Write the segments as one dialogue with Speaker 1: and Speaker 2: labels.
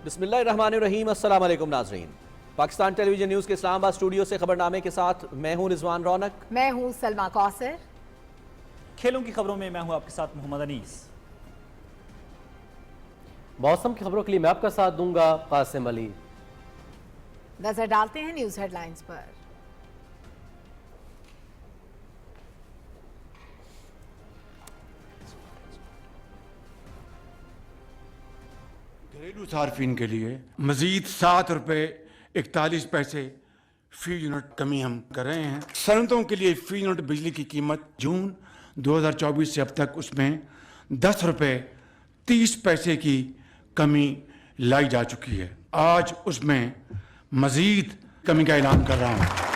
Speaker 1: بسم اللہ الرحمن الرحیم۔ السلام علیکم ناظرین، پاکستان ٹیلی ویژن نیوز کے اسلام آباد اسٹوڈیو سے خبرنامے کے ساتھ میں ہوں رضوان رونق،
Speaker 2: میں ہوں سلما کوثر۔
Speaker 3: کھیلوں کی خبروں میں میں ہوں آپ کے ساتھ محمد انیس۔
Speaker 4: موسم کی خبروں کے لیے میں آپ کا ساتھ دوں گا قاسم علی۔
Speaker 2: نظر ڈالتے ہیں نیوز ہیڈ لائنز پر۔
Speaker 5: گھریلو صارفین کے لیے مزید 7 روپے 41 پیسے فی یونٹ کمی ہم کر رہے ہیں۔ صنعتوں کے لیے فی یونٹ بجلی کی قیمت جون 2024 سے اب تک اس میں 10 روپے 30 پیسے کی کمی لائی جا چکی ہے۔ آج اس میں مزید کمی کا اعلان کر رہا ہوں۔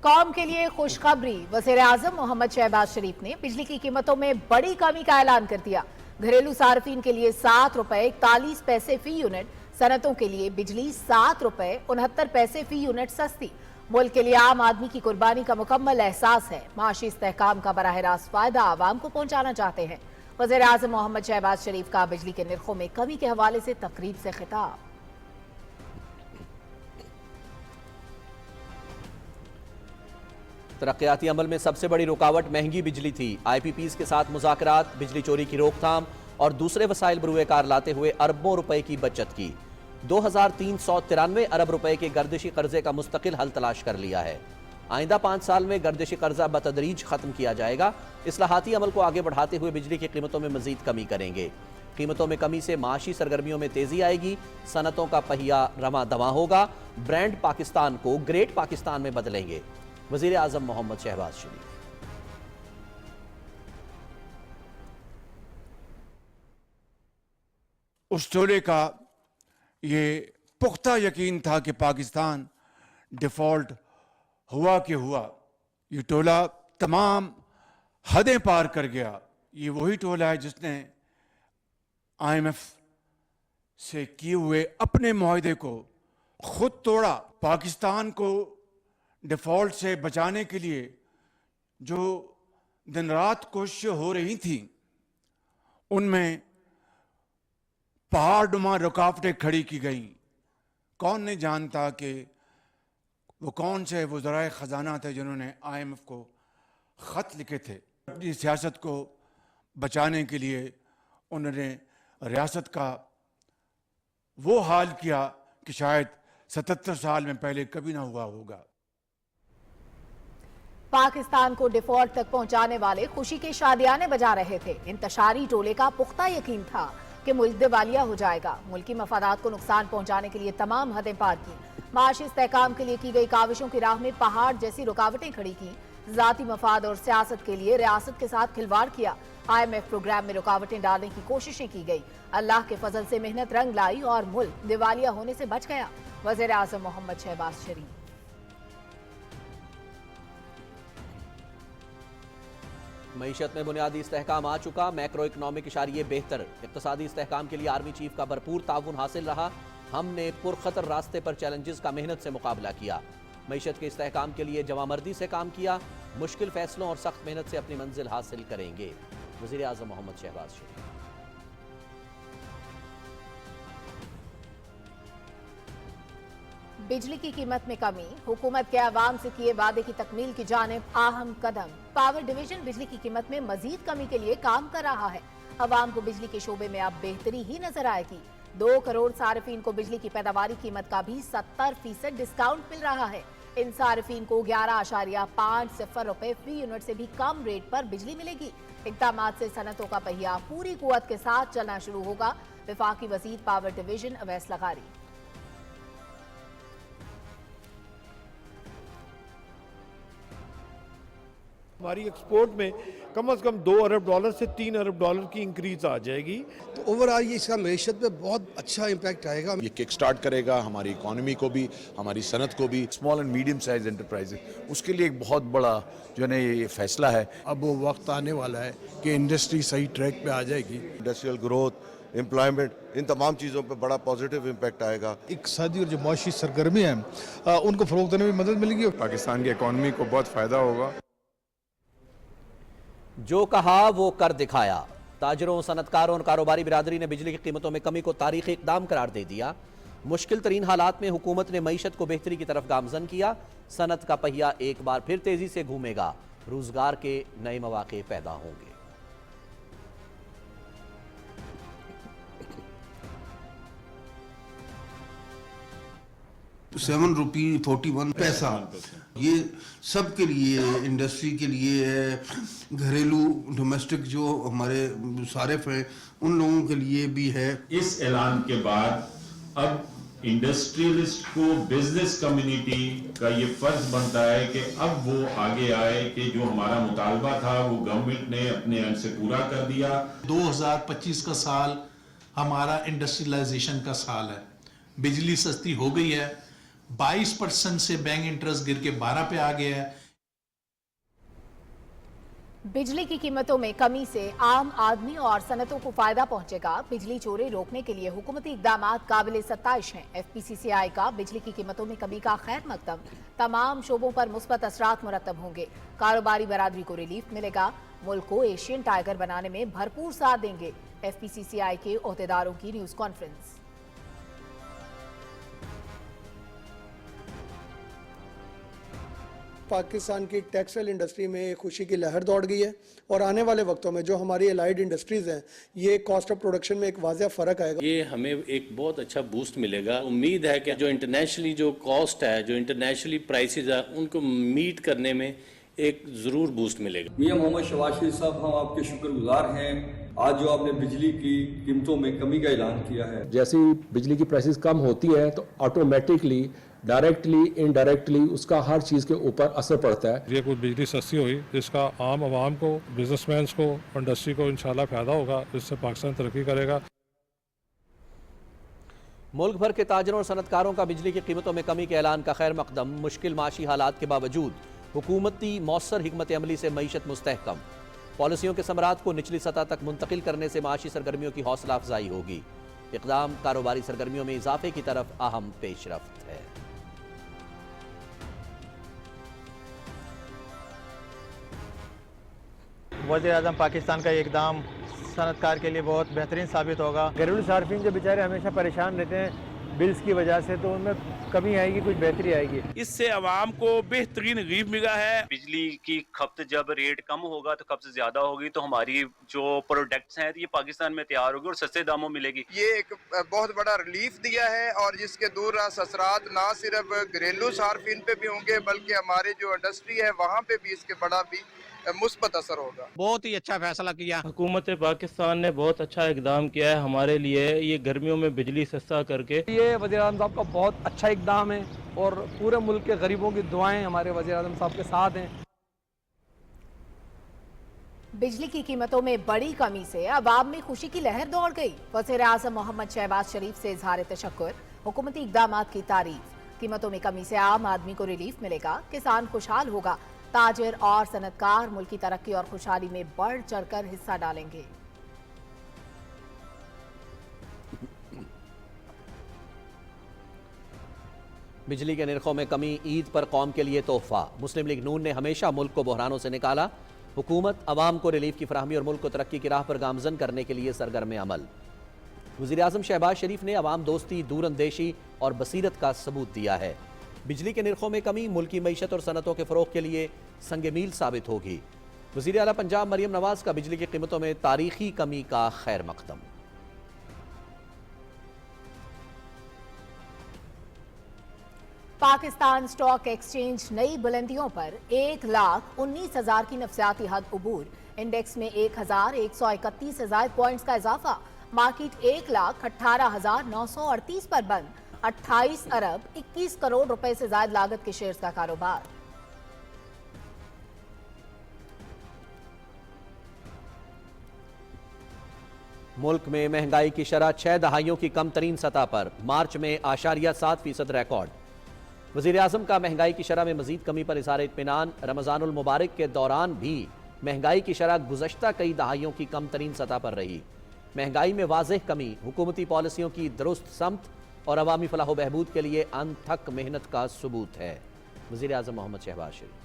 Speaker 2: قوم کے لیے خوشخبری، وزیر اعظم محمد شہباز شریف نے بجلی کی قیمتوں میں بڑی کمی کا اعلان کر دیا۔ گھریلو صارفین کے لیے 7 روپے 41 پیسے فی یونٹ، صنعتوں کے لیے بجلی 7 روپے 69 پیسے فی یونٹ سستی۔ ملک کے لیے عام آدمی کی قربانی کا مکمل احساس ہے، معاشی استحکام کا براہ راست فائدہ عوام کو پہنچانا چاہتے ہیں۔ وزیر اعظم محمد شہباز شریف کا بجلی کے نرخوں میں کمی کے حوالے سے تقریب سے خطاب۔
Speaker 1: ترقیاتی عمل میں سب سے بڑی رکاوٹ مہنگی بجلی تھی۔ آئی پی پیز کے ساتھ مذاکرات، بجلی چوری کی روک تھام اور دوسرے وسائل بروئے کار لاتے ہوئے اربوں روپے کی بچت کی۔ 2393 ارب روپے کے گردشی قرضے کا مستقل حل تلاش کر لیا ہے۔ آئندہ 5 سال میں گردشی قرضہ بتدریج ختم کیا جائے گا۔ اصلاحاتی عمل کو آگے بڑھاتے ہوئے بجلی کی قیمتوں میں مزید کمی کریں گے۔ قیمتوں میں کمی سے معاشی سرگرمیوں میں تیزی آئے گی، صنعتوں کا پہیہ رواں دواں ہوگا، برانڈ پاکستان کو گریٹ پاکستان میں بدلیں گے۔ وزیر اعظم محمد شہباز شریف۔
Speaker 5: اس ٹولے کا یہ پختہ یقین تھا کہ پاکستان ڈیفالٹ ہوا کہ ہوا۔ یہ ٹولہ تمام حدیں پار کر گیا۔ یہ وہی ٹولہ ہے جس نے آئی ایم ایف سے کیے ہوئے اپنے معاہدے کو خود توڑا۔ پاکستان کو ڈیفالٹ سے بچانے کے لیے جو دن رات کوششیں ہو رہی تھیں، ان میں پہاڑ نما رکاوٹیں کھڑی کی گئیں۔ کون نہیں جانتا کہ وہ کون سے وزرائے خزانہ تھے جنہوں نے آئی ایم ایف کو خط لکھے تھے۔ اپنی سیاست کو بچانے کے لیے انہوں نے ریاست کا وہ حال کیا کہ شاید 77 سال میں پہلے کبھی نہ ہوا ہوگا۔
Speaker 2: پاکستان کو ڈیفالٹ تک پہنچانے والے خوشی کے شادیانے بجا رہے تھے۔ انتشاری ٹولے کا پختہ یقین تھا کہ ملک دیوالیہ ہو جائے گا۔ ملکی مفادات کو نقصان پہنچانے کے لیے تمام حدیں پار کی۔ معاشی استحکام کے لیے کی گئی کاوشوں کی راہ میں پہاڑ جیسی رکاوٹیں کھڑی کی۔ ذاتی مفاد اور سیاست کے لیے ریاست کے ساتھ کھلواڑ کیا۔ آئی ایم ایف پروگرام میں رکاوٹیں ڈالنے کی کوششیں کی گئی۔ اللہ کے فضل سے محنت رنگ لائی اور ملک دیوالیہ ہونے سے بچ گیا۔ وزیر اعظم محمد شہباز شریف۔
Speaker 1: معیشت میں بنیادی استحکام آ چکا، میکرو اکنامک اشاریے بہتر۔ اقتصادی استحکام کے لیے آرمی چیف کا بھرپور تعاون حاصل رہا۔ ہم نے پرخطر راستے پر چیلنجز کا محنت سے مقابلہ کیا۔ معیشت کے استحکام کے لیے جواں مردی سے کام کیا۔ مشکل فیصلوں اور سخت محنت سے اپنی منزل حاصل کریں گے۔ وزیر اعظم محمد شہباز شریف۔
Speaker 2: بجلی کی قیمت میں کمی، حکومت کے عوام سے کیے وعدے کی تکمیل کی جانب اہم قدم۔ پاور ڈویژن بجلی کی قیمت میں مزید کمی کے لیے کام کر رہا ہے۔ عوام کو بجلی کے شعبے میں اب بہتری ہی نظر آئے گی۔ 2 کروڑ صارفین کو بجلی کی پیداواری قیمت کا بھی 70% ڈسکاؤنٹ مل رہا ہے۔ ان صارفین کو 11.50 روپے فی یونٹ سے بھی کم ریٹ پر بجلی ملے گی۔ اقدامات سے صنعتوں کا پہیہ پوری قوت کے ساتھ چلنا شروع ہوگا۔ وفاقی وزیر پاور ڈویژن اویس لغاری۔
Speaker 6: ہماری ایکسپورٹ میں کم از کم 2 ارب ڈالر سے 3 ارب ڈالر کی انکریز آ جائے گی۔
Speaker 7: تو اوورآل یہ اس کا معیشت پہ بہت اچھا امپیکٹ آئے گا۔
Speaker 8: یہ کک سٹارٹ کرے گا ہماری اکانومی کو بھی، ہماری صنعت کو بھی۔ Small and medium size enterprise اس کے لیے ایک بہت بڑا جو ہے نا یہ فیصلہ ہے۔
Speaker 9: اب وہ وقت آنے والا ہے کہ انڈسٹری صحیح ٹریک پہ آ جائے گی۔
Speaker 10: انڈسٹریل گروتھ، امپلائمنٹ، ان تمام چیزوں پہ بڑا پازیٹیو امپیکٹ آئے گا۔
Speaker 9: اقتصادی اور جو معاشی سرگرمیاں ہیں ان کو فروغ دینے میں مدد ملے گی۔
Speaker 11: پاکستان کی اکانومی کو بہت فائدہ ہوگا۔
Speaker 1: جو کہا وہ کر دکھایا۔ تاجروں صنعتکاروں اور کاروباری برادری نے بجلی کی قیمتوں میں کمی کو تاریخی اقدام قرار دے دیا. مشکل ترین حالات میں حکومت نے معیشت کو بہتری کی طرف گامزن کیا. صنعت کا پہیہ ایک بار پھر تیزی سے گھومے گا. روزگار کے نئے مواقع پیدا ہوں گے.
Speaker 11: ₹7.41 یہ سب کے لیے، انڈسٹری کے لیے ہے، گھریلو ڈومیسٹک جو ہمارے صارف ہیں ان لوگوں کے لیے بھی ہے.
Speaker 12: اس اعلان کے بعد اب انڈسٹریلسٹ کو، بزنس کمیونٹی کا یہ فرض بنتا ہے کہ اب وہ آگے آئے کہ جو ہمارا مطالبہ تھا وہ گورنمنٹ نے اپنے اینڈ سے پورا کر دیا.
Speaker 13: 2025 کا سال ہمارا انڈسٹریلائزیشن کا سال ہے. بجلی سستی ہو گئی ہے، 22% سے بینک انٹرسٹ گر کے 12 پہ آ گیا ہے.
Speaker 2: بجلی کی قیمتوں میں کمی سے عام آدمی اور صنعتوں کو فائدہ پہنچے گا. بجلی چوری روکنے کے لیے حکومتی اقدامات قابل ستائش ہیں. ایف پی سی سی آئی کا بجلی کی قیمتوں میں کمی کا خیر مقدم. تمام شعبوں پر مثبت اثرات مرتب ہوں گے. کاروباری برادری کو ریلیف ملے گا. ملک کو ایشین ٹائیگر بنانے میں بھرپور ساتھ دیں گے. ایف پی سی سی آئی کے عہدیداروں کی نیوز کانفرنس.
Speaker 7: پاکستان کی ٹیکسٹائل انڈسٹری میں ایک خوشی کی لہر دوڑ گئی ہے اور آنے والے وقتوں میں جو ہماری الائیڈ انڈسٹریز ہیں یہ کاسٹ آف پروڈکشن میں ایک واضح فرق آئے گا.
Speaker 14: یہ ہمیں ایک بہت اچھا بوسٹ ملے گا. امید ہے کہ جو انٹرنیشنلی جو کاسٹ ہے، جو انٹرنیشنلی پرائسز ہے، ان کو میٹ کرنے میں ایک ضرور بوسٹ ملے گا.
Speaker 15: میاں محمد شہباز شریف صاحب، ہم آپ کے شکر گزار ہیں. آج جو آپ نے بجلی کی قیمتوں میں کمی کا اعلان کیا ہے،
Speaker 4: جیسے بجلی کی پرائسز کم ہوتی ہیں تو آٹومیٹکلی ڈائریکٹلی انڈائریکٹلی اس کا ہر چیز کے اوپر اثر پڑتا ہے.
Speaker 9: یہ کوئی بجلی سستی ہوئی جس کا عام عوام کو، بزنس مینس کو، انڈسٹری کو انشاءاللہ فائدہ ہوگا، اس سے پاکستان ترقی کرے گا.
Speaker 1: ملک بھر کے تاجروں اور صنعتکاروں کا بجلی کی قیمتوں میں کمی کے اعلان کا خیر مقدم. مشکل معاشی حالات کے باوجود حکومتی مؤثر حکمت عملی سے معیشت مستحکم. پالیسیوں کے ثمرات کو نچلی سطح تک منتقل کرنے سے معاشی سرگرمیوں کی حوصلہ افزائی ہوگی. اقدام کاروباری سرگرمیوں میں اضافے کی طرف اہم پیش رفت ہے.
Speaker 16: وزیر اعظم پاکستان کا یہ اقدام صنعت کار کے لیے بہت بہترین ثابت ہوگا. گھریلو صارفین جو بیچارے ہمیشہ پریشان رہتے ہیں بلز کی وجہ سے، تو ان میں کمی آئے گی، کچھ بہتری آئے گی.
Speaker 17: اس سے عوام کو بہترین ریلیف ملا ہے. بجلی کی کھپت جب ریٹ کم ہوگا تو کھپت زیادہ ہوگی تو ہماری جو پروڈکٹس ہیں یہ پاکستان میں تیار ہوگی اور سستے داموں ملے گی.
Speaker 18: یہ ایک بہت بڑا ریلیف دیا ہے اور جس کے دور راست اثرات نہ صرف گھریلو صارفین پہ بھی ہوں گے بلکہ ہمارے جو انڈسٹری ہے وہاں پہ بھی اس کے بڑا بھی مثبت اثر ہوگا.
Speaker 16: بہت ہی اچھا فیصلہ کیا حکومت پاکستان نے. بہت اچھا اقدام کیا ہے ہمارے لیے، یہ گرمیوں میں بجلی سستا کر کے.
Speaker 19: یہ وزیر اعظم صاحب کا بہت اچھا اقدام ہے اور پورے ملک کے غریبوں کی دعائیں ہمارے وزیر اعظم صاحب کے ساتھ ہیں.
Speaker 2: بجلی کی قیمتوں میں بڑی کمی سے عوام میں خوشی کی لہر دوڑ گئی. وزیر اعظم محمد شہباز شریف سے اظہار تشکر. حکومتی اقدامات کی تعریف. قیمتوں میں کمی سے عام آدمی کو ریلیف ملے گا. کسان خوشحال ہوگا. تاجر اور صنعتکار ملک کی ترقی اور خوشحالی میں بڑھ چڑھ کر حصہ ڈالیں گے.
Speaker 1: بجلی کے نرخوں میں کمی عید پر قوم کے لیے تحفہ. مسلم لیگ نون نے ہمیشہ ملک کو بحرانوں سے نکالا. حکومت عوام کو ریلیف کی فراہمی اور ملک کو ترقی کی راہ پر گامزن کرنے کے لیے سرگرم عمل. وزیر اعظم شہباز شریف نے عوام دوستی، دور اندیشی اور بصیرت کا ثبوت دیا ہے. بجلی کے نرخوں میں کمی ملکی معیشت اور صنعتوں کے فروغ کے لیے سنگ میل ثابت ہوگی. وزیر اعلیٰ پنجاب مریم نواز کا بجلی کی قیمتوں میں تاریخی کمی کا خیر مقدم.
Speaker 2: پاکستان اسٹاک ایکسچینج نئی بلندیوں پر 1,19,000 کی نفسیاتی حد عبور. انڈیکس میں 1,131 سے زائد پوائنٹس کا اضافہ. مارکیٹ 1,18,938 پر بند. 28 ارب 21 کروڑ روپے سے زائد لاگت کے شیئرز کا کاروبار.
Speaker 1: ملک میں مہنگائی کی شرح 6 دہائیوں کی کم ترین سطح پر. مارچ میں 8.7% ریکارڈ. وزیر اعظم کا مہنگائی کی شرح میں مزید کمی پر اظہار اطمینان. رمضان المبارک کے دوران بھی مہنگائی کی شرح گزشتہ کئی دہائیوں کی کم ترین سطح پر رہی. مہنگائی میں واضح کمی حکومتی پالیسیوں کی درست سمت اور عوامی فلاح و بہبود کے لیے انتھک محنت کا ثبوت ہے. وزیر اعظم محمد شہباز شریف.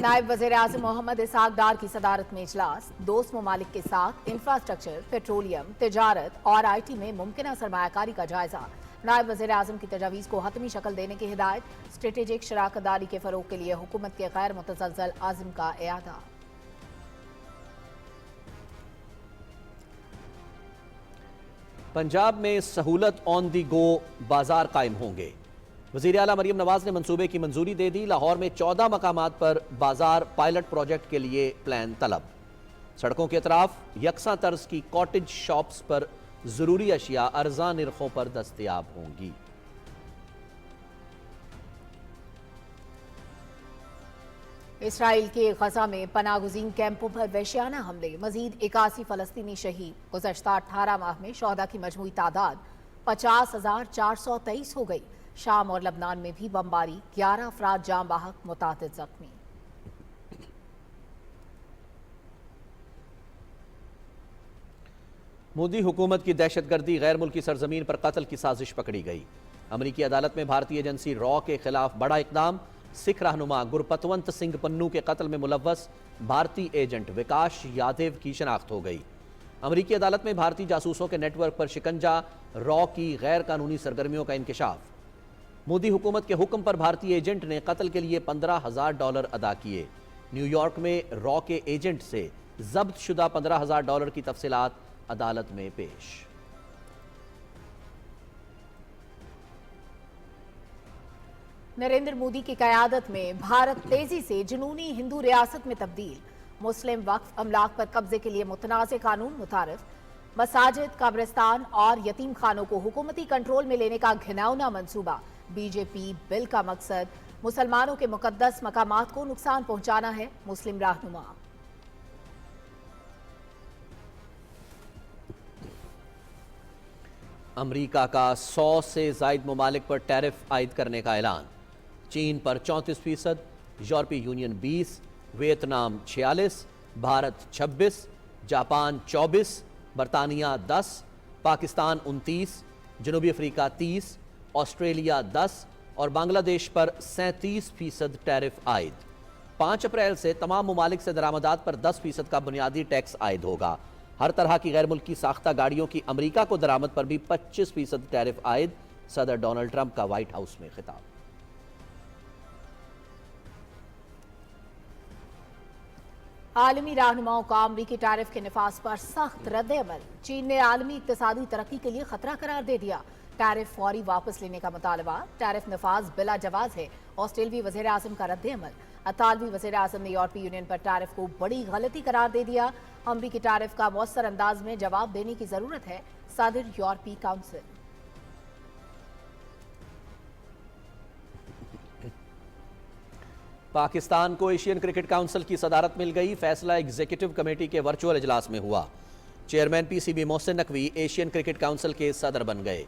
Speaker 2: नायब वज़ीर आज़म मोहम्मद इसहाक डार की सदारत में इजलास, दोस्त ममालिक के साथ इंफ्रास्ट्रक्चर, पेट्रोलियम, तिजारत और IT में मुमकिन सरमायाकारी का जायजा। नायब वज़ीर आज़म की तजावीज़ को हतमी शक्ल देने की हिदायत, स्ट्रेटेजिक शराकतदारी के फ़रोग़ के लिए हुकूमत के गैर मुतज़लज़ल आज़म का इआदा।
Speaker 1: पंजाब में सहूलत ऑन दी गो बाजार कायम होंगे। वज़ीर आला मरियम नवाज ने मंसूबे की मंजूरी दे दी। लाहौर में 14 मकामात पर बाजार पायलट प्रोजेक्ट के लिए प्लान तलब। सड़कों के अतराफ यकसा तर्ज की कॉटेज शॉप्स पर जरूरी अशिया अर्जा निर्खों पर दस्तयाब होंगी।
Speaker 2: इसराइल के गजा में पनागुज़ीन कैंपों पर वहशियाना हमले, मजीद 81 फ़लस्तीनी शहीद। गुज़श्ता 18 माह में शोहदा की मजमूई तादाद 50,423 हो गई। शाम और लबनान में भी बमबारी, 11 अफराद जाम बाहक, मुतादिद जख्मी।
Speaker 1: मोदी हुकूमत की दहशतगर्दी, गैर मुल्की सरजमीन पर कत्ल की साजिश पकड़ी गई। अमरीकी अदालत में भारतीय एजेंसी रॉ के खिलाफ बड़ा इकदाम। सिख रहनुमा गुरपतवंत सिंह पन्नू के कत्ल में मुलव्वस भारतीय एजेंट विकास यादव की शनाख्त हो गई। अमरीकी अदालत में भारतीय जासूसों के नेटवर्क पर शिकंजा, रॉ की गैर कानूनी सरगर्मियों का इंकशाफ। मोदी हुकूमत के हुक्म पर भारतीय एजेंट ने कत्ल के लिए $15,000 अदा किए। न्यूयॉर्क में रॉ के एजेंट से जब्त शुदा $15,000 की तफसीलात अदालत में पेश।
Speaker 2: नरेंद्र मोदी की क़यादत में भारत तेजी से जुनूनी हिंदू रियासत में तब्दील। मुस्लिम वक्फ अमलाक पर कब्जे के लिए मुतनाज़ कानून मुतारिफ। मसाजिद, कब्रिस्तान और यतीम खानों को हुकूमती कंट्रोल में लेने का घिनौना मंसूबा। बीजेपी बिल का मकसद मुसलमानों के मुकद्दस मकामात को नुकसान पहुंचाना है। मुस्लिम रहनुमा।
Speaker 1: अमरीका का 100 से ज़ायद ममालिक पर टैरिफ आयद करने का ऐलान। चीन पर 34%, यूरोपीय यूनियन 20%, वियतनाम 46%, भारत 26%, जापान 24%, बरतानिया 10%, पाकिस्तान 29%, जनूबी अफ्रीका 30%, ऑस्ट्रेलिया 10% और बांग्लादेश पर 37% टैरिफ आयद। 5 अप्रैल से तमाम ममालिक से दरामदात पर 10% का बुनियादी टैक्स आयद होगा। हर तरह की गैर मुल्की साख्ता गाड़ियों की अमरीका को दरामद पर भी 25% टैरिफ आयद। सदर डोनाल्ड ट्रंप का व्हाइट हाउस में खिताब।
Speaker 2: आलमी रहनुमाओं का अमरीकी टैरिफ के निफाज पर सख्त रद्द-ए-अमल। चीन ने आलमी इक्तिसादी तरक्की के लिए खतरा करार दे दिया। टैरिफ फौरी वापस लेने का मुतालबा। टैरिफ नफाज बिला जवाज है। ऑस्ट्रेलियाई वज़ीर आज़म का रद्द-ए-अमल। अतालवी वज़ीर आज़म ने यूरोपीय यूनियन पर टैरिफ को बड़ी गलती करार दे दिया। अमरीकी टैरिफ का मौसर अंदाज में जवाब देने की जरूरत है। सदर यूरोपीय काउंसिल।
Speaker 1: पाकिस्तान को एशियन क्रिकेट काउंसिल की सदारत मिल गई। फैसला एग्जीक्यूटिव कमेटी के वर्चुअल इजलास में हुआ। Chairman PCB Mohsin Naqvi Asian cricket council के सदर बन गए।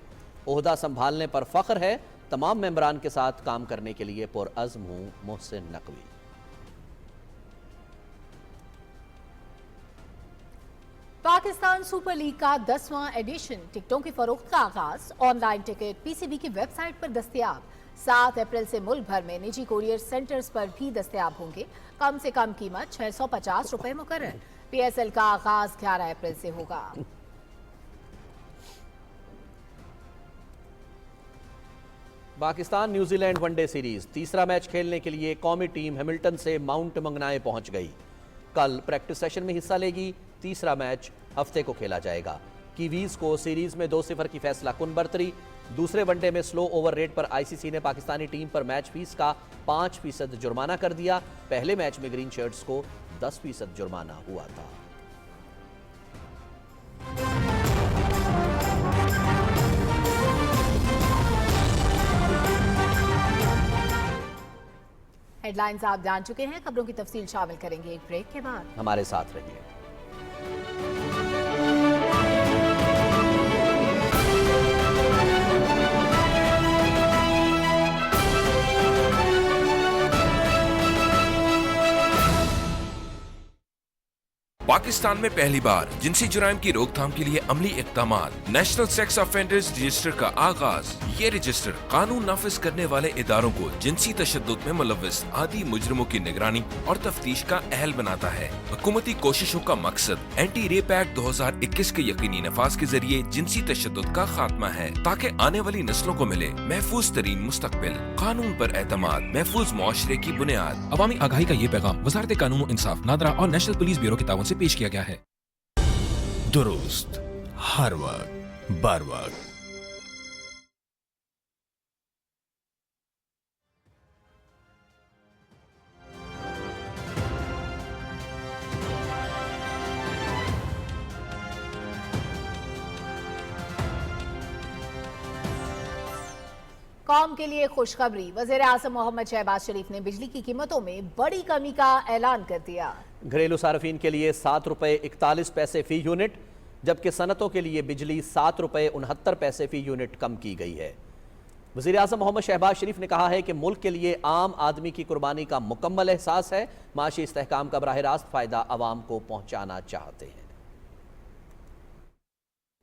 Speaker 1: ओहदा संभालने पर फख्र है। तमाम मेंबरान के साथ काम करने के लिए पुरअज़्म हूं, मोहसिन नकवी।
Speaker 2: पाकिस्तान सुपर लीग का 10वां एडिशन, टिकटों की फरोख्त का आगाज। ऑनलाइन टिकट PCB की वेबसाइट पर दस्तयाब। 7 अप्रैल से मुल्क भर में निजी कोरियर सेंटर्स पर भी दस्तयाब होंगे। कम से कम कीमत ₹650 मुकर्रर। PSL का आगाज 11 अप्रैल से होगा।
Speaker 1: पाकिस्तान न्यूजीलैंड वनडे सीरीज तीसरा मैच खेलने के लिए कौमी टीम हैमिल्टन से माउंट मंगनाए पहुंच गई। कल प्रैक्टिस सेशन में हिस्सा लेगी। तीसरा मैच हफ्ते को खेला जाएगा। कीवीज को सीरीज में 2-0 की फैसला कुन बरतरी। दूसरे वनडे में स्लो ओवर रेट पर ICC ने पाकिस्तानी टीम पर मैच फीस का 5% जुर्माना कर दिया। पहले मैच में ग्रीन शर्ट्स को 10% जुर्माना हुआ था।
Speaker 2: हेडलाइंस आप जान चुके हैं। खबरों की तफसील शामिल करेंगे एक ब्रेक के बाद।
Speaker 1: हमारे साथ रहिए।
Speaker 20: पाकिस्तान में पहली बार जिनसी जुराइम की रोकथाम के लिए अमली इक़दामात। नेशनल सेक्स ऑफेंडर्स रजिस्टर का आगाज। ये रजिस्टर कानून नाफिज करने वाले इदारों को जिनसी तशद्दुद में मुलव्विस आदि मुजरिमों की निगरानी और तफ्तीश का अहल बनाता है। हुकूमती कोशिशों का मकसद एंटी रेप एक्ट 2021 के यकीनी नफाज के जरिए जिनसी तशद्दुद का खात्मा है, ताकि आने वाली नस्लों को मिले महफूज तरीन मुस्तकबिल। कानून पर एतमाद, महफूज मुआशरे की बुनियाद। अवामी आगाही का ये पैगाम वज़ारत कानून व इंसाफ, नादरा और नेशनल पुलिस ब्यूरो के ताउन से पेश किया गया है।
Speaker 21: दुरुस्त, हर वक्त, बर वक्त।
Speaker 2: कौम के लिए खुशखबरी। वज़ीर आज़म मोहम्मद शहबाज शरीफ ने बिजली की कीमतों में बड़ी कमी का ऐलान कर दिया।
Speaker 1: घरेलू सार्फिन के लिए 7 रुपये 41 पैसे फी यूनिट, जबकि सनतों के लिए बिजली 7 रुपये 69 पैसे फी यूनिट कम की गई है। वज़ीर आज़म मोहम्मद शहबाज शरीफ ने कहा है कि मुल्क के लिए आम आदमी की कुर्बानी का मुकम्मल एहसास है। माशी इस्तेहकाम का बराह रास्त फ़ायदा आवाम को पहुँचाना चाहते हैं।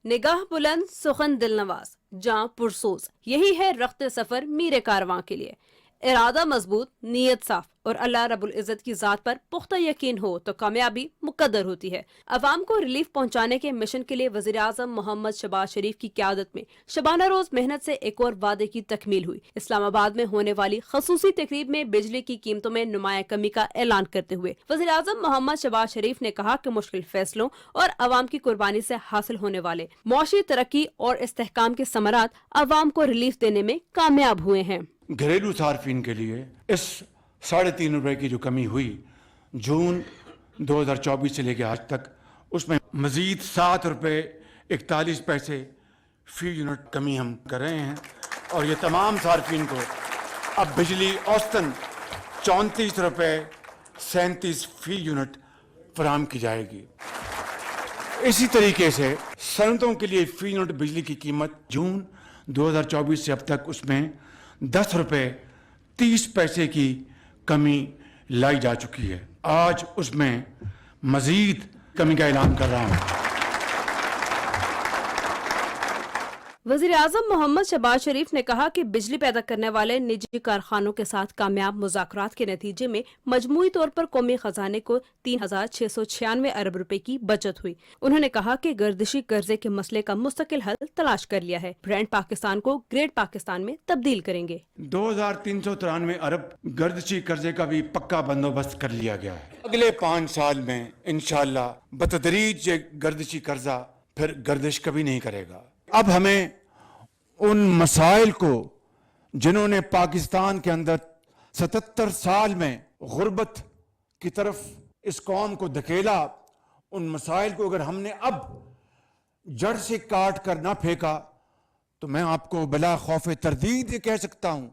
Speaker 22: निगाह बुलंद, सुखन दिलनवाज, जां पुरसोज, यही है रख्त सफर मीरे कारवां के लिए। इरादा मजबूत, नीयत साफ और अल्लाह रब्बुल इज़्ज़त की ज़ात पर पुख्ता यकीन हो तो कामयाबी मुकद्दर होती है। अवाम को रिलीफ पहुंचाने के मिशन के लिए वज़ीर आज़म मोहम्मद शहबाज शरीफ की क़यादत में शबाना रोज मेहनत से एक और वादे की तकमील हुई। इस्लामाबाद में होने वाली खसूसी तकरीब में बिजली की कीमतों में नुमाया कमी का ऐलान करते हुए वज़ीर आज़म मोहम्मद शहबाज शरीफ ने कहा कि मुश्किल फैसलों और अवाम की कुर्बानी से हासिल होने वाले मौशी तरक्की और इस्तेहकाम के समरात अवाम को रिलीफ देने में कामयाब हुए हैं।
Speaker 5: घरेलू सार्फिन के लिए इस 3.5 रुपए की जो कमी हुई जून 2024 से लेकर आज तक, उसमें मजीद 7 रुपये 41 पैसे फी यूनिट कमी हम कर रहे हैं और ये तमाम सार्फिन को अब बिजली औसतन 34 रुपये 37 फी यूनिट फराहम की जाएगी। इसी तरीके से सनतों के लिए फी यूनिट बिजली की कीमत जून 2024 से अब तक उसमें 10 रुपये 30 पैसे की कमी लाई जा चुकी है। आज उसमें मजीद कमी का ऐलान कर रहा हूँ।
Speaker 22: वज़ीर आज़म मोहम्मद शहबाज शरीफ ने कहा कि बिजली पैदा करने वाले निजी कारखानों के साथ कामयाब मुज़ाकरात के नतीजे में मजमूई तौर पर कौमी खजाने को 3,696 अरब रुपए की बचत हुई। उन्होंने कहा कि गर्दिशी कर्जे के मसले का मुस्तकिल हल तलाश कर लिया है। ब्रांड पाकिस्तान को ग्रेट पाकिस्तान में तब्दील करेंगे।
Speaker 5: 2,393 अरब गर्दिशी कर्जे का भी पक्का बंदोबस्त कर लिया गया है। अगले 5 साल में इंशाअल्लाह बतदरीज ये गर्दिशी कर्जा फिर गर्दिश कभी नहीं करेगा। अब हमें उन मसाइल को जिन्होंने पाकिस्तान के अंदर 77 साल में गुर्बत की तरफ इस कौम को धकेला, उन मसाइल को अगर हमने अब जड़ से काट कर ना फेंका तो मैं आपको बिला खौफ तरदीद ये कह सकता हूं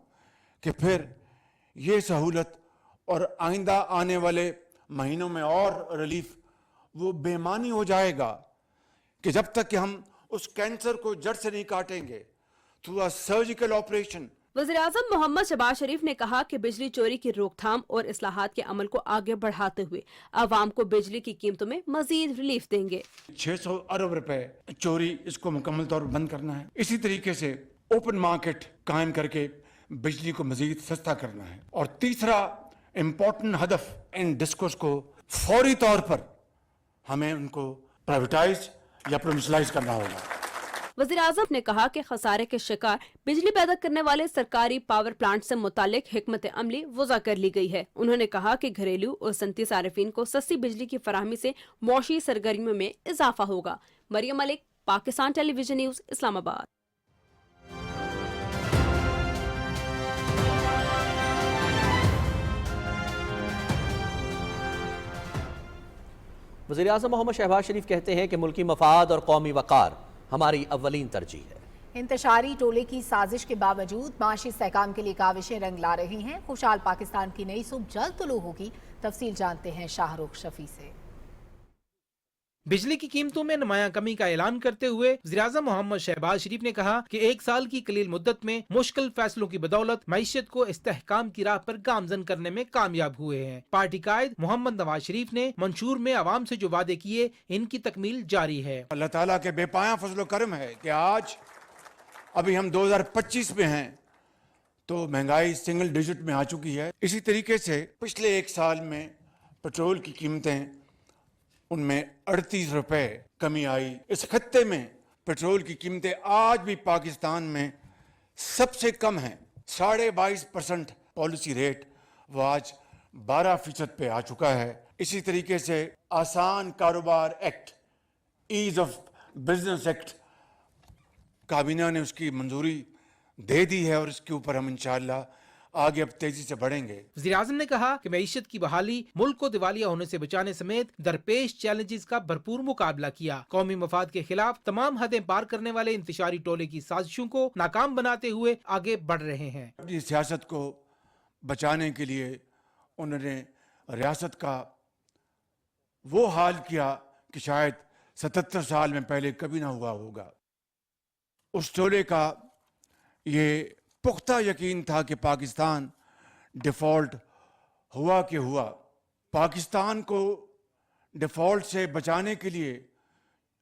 Speaker 5: कि फिर ये सहूलत और आइंदा आने वाले महीनों में और रिलीफ वो बेमानी हो जाएगा कि जब तक कि हम उस कैंसर को जड़ से नहीं काटेंगे थ्रू अ सर्जिकल ऑपरेशन।
Speaker 22: वज़ीर आज़म मोहम्मद शहबाज शरीफ ने कहा कि बिजली चोरी की रोकथाम और इस्लाहात के अमल को आगे बढ़ाते हुए अवाम को बिजली की कीमतों में मजीद रिलीफ देंगे।
Speaker 5: 600 अरब रुपए चोरी, इसको मुकम्मल तौर पर बंद करना है। इसी तरीके से ओपन मार्केट कायम करके बिजली को मजीद सस्ता करना है। और तीसरा इम्पोर्टेंट हदफ, इन डिस्कोस को फौरी तौर पर हमें उनको प्राइवेटाइज या प्रोविशनलाइज करना होगा।
Speaker 22: वज़ीर आज़म ने कहा कि खसारे के शिकार बिजली पैदा करने वाले सरकारी पावर प्लांट से मुतालिक हिकमत अमली वज़ा कर ली गई है। उन्होंने कहा कि घरेलू और सनती सारिफीन को सस्ती बिजली की फराहमी से मौशी सरगर्मियों में इजाफा होगा। Maryam Malik, Pakistan television news, Islamabad.
Speaker 1: वज़ीर आज़म मोहम्मद शहबाज शरीफ कहते हैं कि मुल्की मफाद और कौमी वक़ार हमारी अव्वलीन तरजीह है।
Speaker 2: इंतशारी टोले की साजिश के बावजूद माशी इस्तेहकाम के लिए काविशें रंग ला रही हैं। खुशहाल पाकिस्तान की नई सुबह जल्द तुलू होगी। तफसील जानते हैं शाहरुख शफी से।
Speaker 3: बिजली की कीमतों में नुमायां कमी का ऐलान करते हुए वज़ीर-ए-आज़म मोहम्मद शहबाज शरीफ ने कहा कि एक साल की कलील मुद्दत में मुश्किल फैसलों की बदौलत मईशत को इस्तेहकाम की राह पर गामजन करने में कामयाब हुए हैं। पार्टी कायद मोहम्मद नवाज शरीफ ने मंशूर में आवाम से जो वादे किए इनकी तकमील जारी है।
Speaker 5: अल्लाह ताला के बेपाया फजल करम है कि आज अभी हम 2025 में हैं तो महंगाई सिंगल डिजिट में आ चुकी है। इसी तरीके से पिछले एक साल में पेट्रोल की कीमतें उनमें 38 रुपए कमी आई। इस खत्ते में पेट्रोल की कीमतें आज भी पाकिस्तान में सबसे कम हैं। 22.5% पॉलिसी रेट वो आज 12% पे आ चुका है। इसी तरीके से आसान कारोबार act, ease of business act काबीना ने उसकी मंजूरी दे दी है और इसके ऊपर हम इंशाअल्लाह आगे अब तेजी से बढ़ेंगे।
Speaker 3: वज़ीर-ए-आज़म ने कहा कि मईशत की बहाली मुल्क को दिवालिया होने से बचाने समेत दरपेश चैलेंजेस का भरपूर मुकाबला किया। कौमी मफाद के खिलाफ तमाम हदें पार करने वाले इंतशारी टोले की साजिशों को नाकाम बनाते हुए आगे बढ़ रहे हैं।
Speaker 5: अपनी सियासत को बचाने के लिए उन्होंने रियासत का वो हाल किया कि शायद 77 साल में पहले कभी ना हुआ होगा। उस टोले का ये पुख्ता यकीन था कि पाकिस्तान डिफॉल्ट हुआ कि हुआ। पाकिस्तान को डिफॉल्ट से बचाने के लिए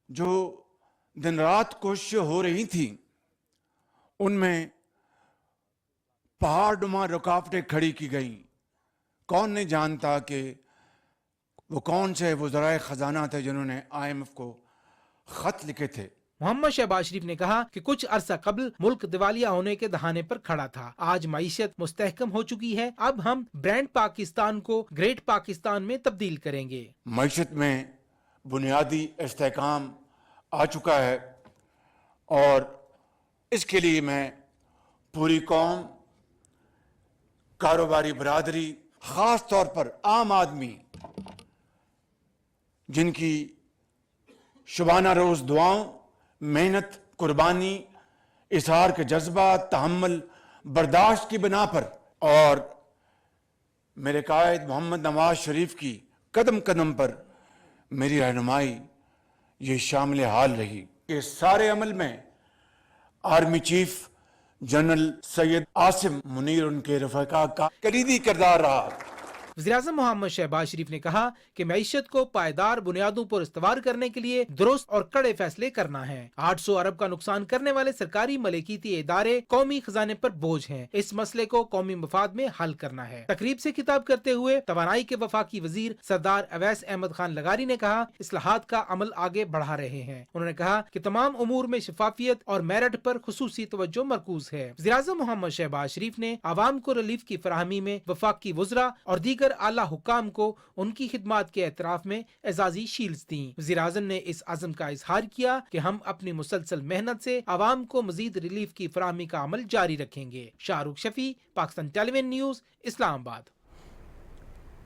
Speaker 5: जो दिन रात कोशिशें हो रही थी उनमें पहाड़नुमा रुकावटें खड़ी की गई। कौन नहीं जानता कि वो कौन से वज़राए ख़जाना थे जिन्होंने IMF को ख़त लिखे थे।
Speaker 3: मोहम्मद शहबाज शरीफ ने कहा कि कुछ अरसा कबल मुल्क दिवालिया होने के दहाने पर खड़ा था। आज मईशत मुस्तहकम हो चुकी है। अब हम ब्रांड पाकिस्तान को ग्रेट पाकिस्तान में तब्दील करेंगे।
Speaker 5: मईशत में बुनियादी इस्तेहकाम आ चुका है और इसके लिए मैं पूरी कौम, कारोबारी बरादरी, खास तौर पर आम आदमी जिनकी शुबाना रोज दुआओं, मेहनत, कुर्बानी, इजहार के जज्बा, तहम्मुल, बर्दाश्त की बिना पर और मेरे कायद मोहम्मद नवाज शरीफ की कदम कदम पर मेरी रहनुमाई ये शामिल हाल रही। इस सारे अमल में army chief general Syed Asim Munir उनके रफ़ीका का कलीदी किरदार रहा।
Speaker 3: वज़ीर-ए-आज़म मोहम्मद शहबाज शरीफ ने कहा कि मईशत को पायदार बुनियादों पर इस्तवार करने के लिए दुरुस्त और कड़े फैसले करना है। 800 अरब का नुकसान करने वाले सरकारी मलिकीती इदारे कौमी खजाने पर बोझ हैं। इस मसले को कौमी मफाद में हल करना है। तकरीब से खिताब करते हुए तवानाई के वफाकी वजीर सरदार अवैस अहमद खान लगारी ने कहा इस्लाहात का अमल आगे बढ़ा रहे हैं। उन्होंने कहा कि तमाम उमूर में शफाफियत और मेरिट पर खुसूसी तवज्जो मरकूज है। वज़ीर-ए-आज़म मोहम्मद शहबाज शरीफ ने आवाम को रिलीफ की फराहमी में वफाकी वज़रा और दीगर आला हुक्काम को उनकी खिदमात के एतराफ में एजाजी शील्ड्स दी। वज़ीर-ए-आज़म ने इस अज़म का इजहार किया कि हम अपनी मुसलसल मेहनत से आवाम को मजीद रिलीफ की फराहमी का अमल जारी रखेंगे। Shahrukh Shafi, Pakistan television news, Islamabad.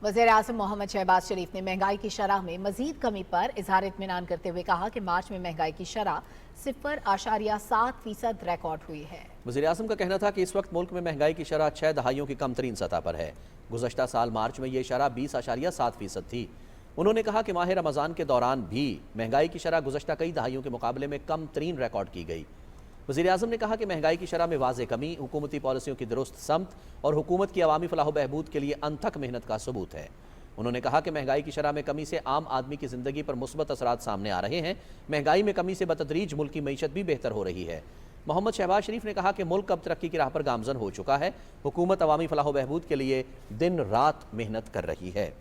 Speaker 2: वज़ीर-ए-आज़म मोहम्मद शहबाज शरीफ ने महंगाई की शरह में मजीद कमी पर इजहार इत्मीनान करते हुए कहा कि मार्च में महंगाई की शरह 0.7% रिकॉर्ड हुई है।
Speaker 1: वज़ीर-ए-आज़म का कहना था कि इस वक्त मुल्क में महंगाई की शरह 6 दहाइयों की कम तरीन सतह पर है। गुज़श्ता साल मार्च में ये शरह 20.7% थी। उन्होंने कहा कि माह रमज़ान के दौरान भी महंगाई की शरह गुज़श्ता कई दहाइयों के मुकाबले में कम तरीन रिकॉर्ड की गई। वज़ीर-ए-आज़म ने कहा कि महंगाई की शरह में वाज़ेह कमी हुकूमती पॉलिसियों की दुरुस्त समत और हुकूमत की अवामी फलाह बहबूद के लिए अनथक मेहनत का सबूत है। उन्होंने कहा कि महंगाई की शरह में कमी से आम आदमी की ज़िंदगी पर मुस्बत असरात सामने आ रहे हैं। महंगाई में कमी से बतदरीज मुल्क की मईशत भी बेहतर हो रही है। मोहम्मद शहबाज शरीफ ने कहा कि मुल्क अब तरक्की की राह पर गामजन हो चुका है। हुकूमत अवामी फलाह व बहबूद के लिए दिन रात मेहनत कर रही है।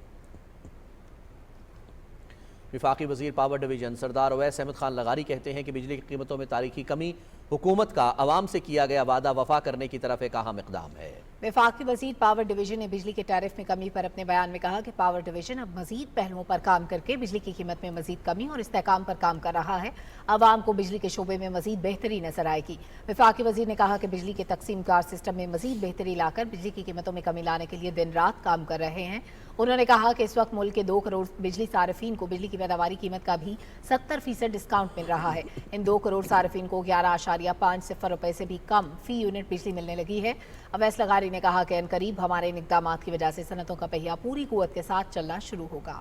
Speaker 1: वफाकी वज़ीर पावर डिवीज़न सरदार अवैस अहमद खान लगारी कहते हैं कि बिजली की कीमतों में तारीखी कमी हुकूमत का अवाम से किया गया वादा वफा करने की तरफ एक अहम इक़दाम है।
Speaker 2: वफाकी वज़ीर पावर डिवीजन ने बिजली के टैरिफ में कमी पर अपने बयान में कहा कि पावर डिवीजन अब मजीद पहलुओं पर काम करके बिजली की कीमत में मजीद कमी और इस्तेहकाम पर काम कर रहा है। अवाम को बिजली के शोबे में मजीद बेहतरी नजर आएगी। वफाकी वज़ीर ने कहा कि बिजली के तकसीम कार सिस्टम में मजीद बेहतरी लाकर बिजली की कीमतों में कमी लाने के लिए दिन रात काम कर रहे हैं। उन्होंने कहा कि इस वक्त मुल्क के 2 करोड़ बिजली सार्फिन को बिजली की पैदावारी कीमत का भी 70% डिस्काउंट मिल रहा है। इन 2 करोड़ सार्फिन को 11.50 रुपए से भी कम फी यूनिट बिजली मिलने लगी है। अवैस लगारी ने कहा कि अनकरीब हमारे इन इक़दामात की वजह से सनतों का पहिया पूरी कुव्वत के साथ चलना शुरू होगा।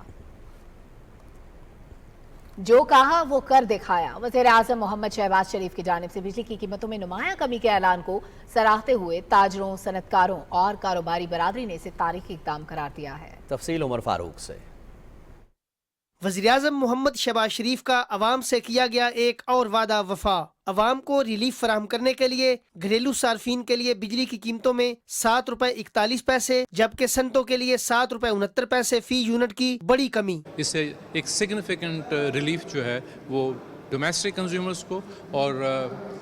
Speaker 2: जो कहा वो कर दिखाया। वज़ीर आज़म मोहम्मद शहबाज शरीफ की जानिब से बिजली की कीमतों में नुमाया कमी के ऐलान को सराहते हुए ताजरों, सनतकारों और कारोबारी बरादरी ने इसे तारीखी इक़दाम करार दिया है।
Speaker 1: तफसील उमर फारूक से।
Speaker 6: वज़ीर-ए-आज़म मोहम्मद शहबाज शरीफ का अवाम से किया गया एक और वादा वफा। अवाम को रिलीफ फराहम करने के लिए घरेलू सार्फिन के लिए बिजली की कीमतों में 7 रुपए 41 पैसे जबकि सनतों के लिए 7 रुपए 69 पैसे फी यूनिट की बड़ी कमी।
Speaker 8: इससे एक सिग्निफिकेंट रिलीफ जो है वो डोमेस्टिक कंज्यूमर्स को और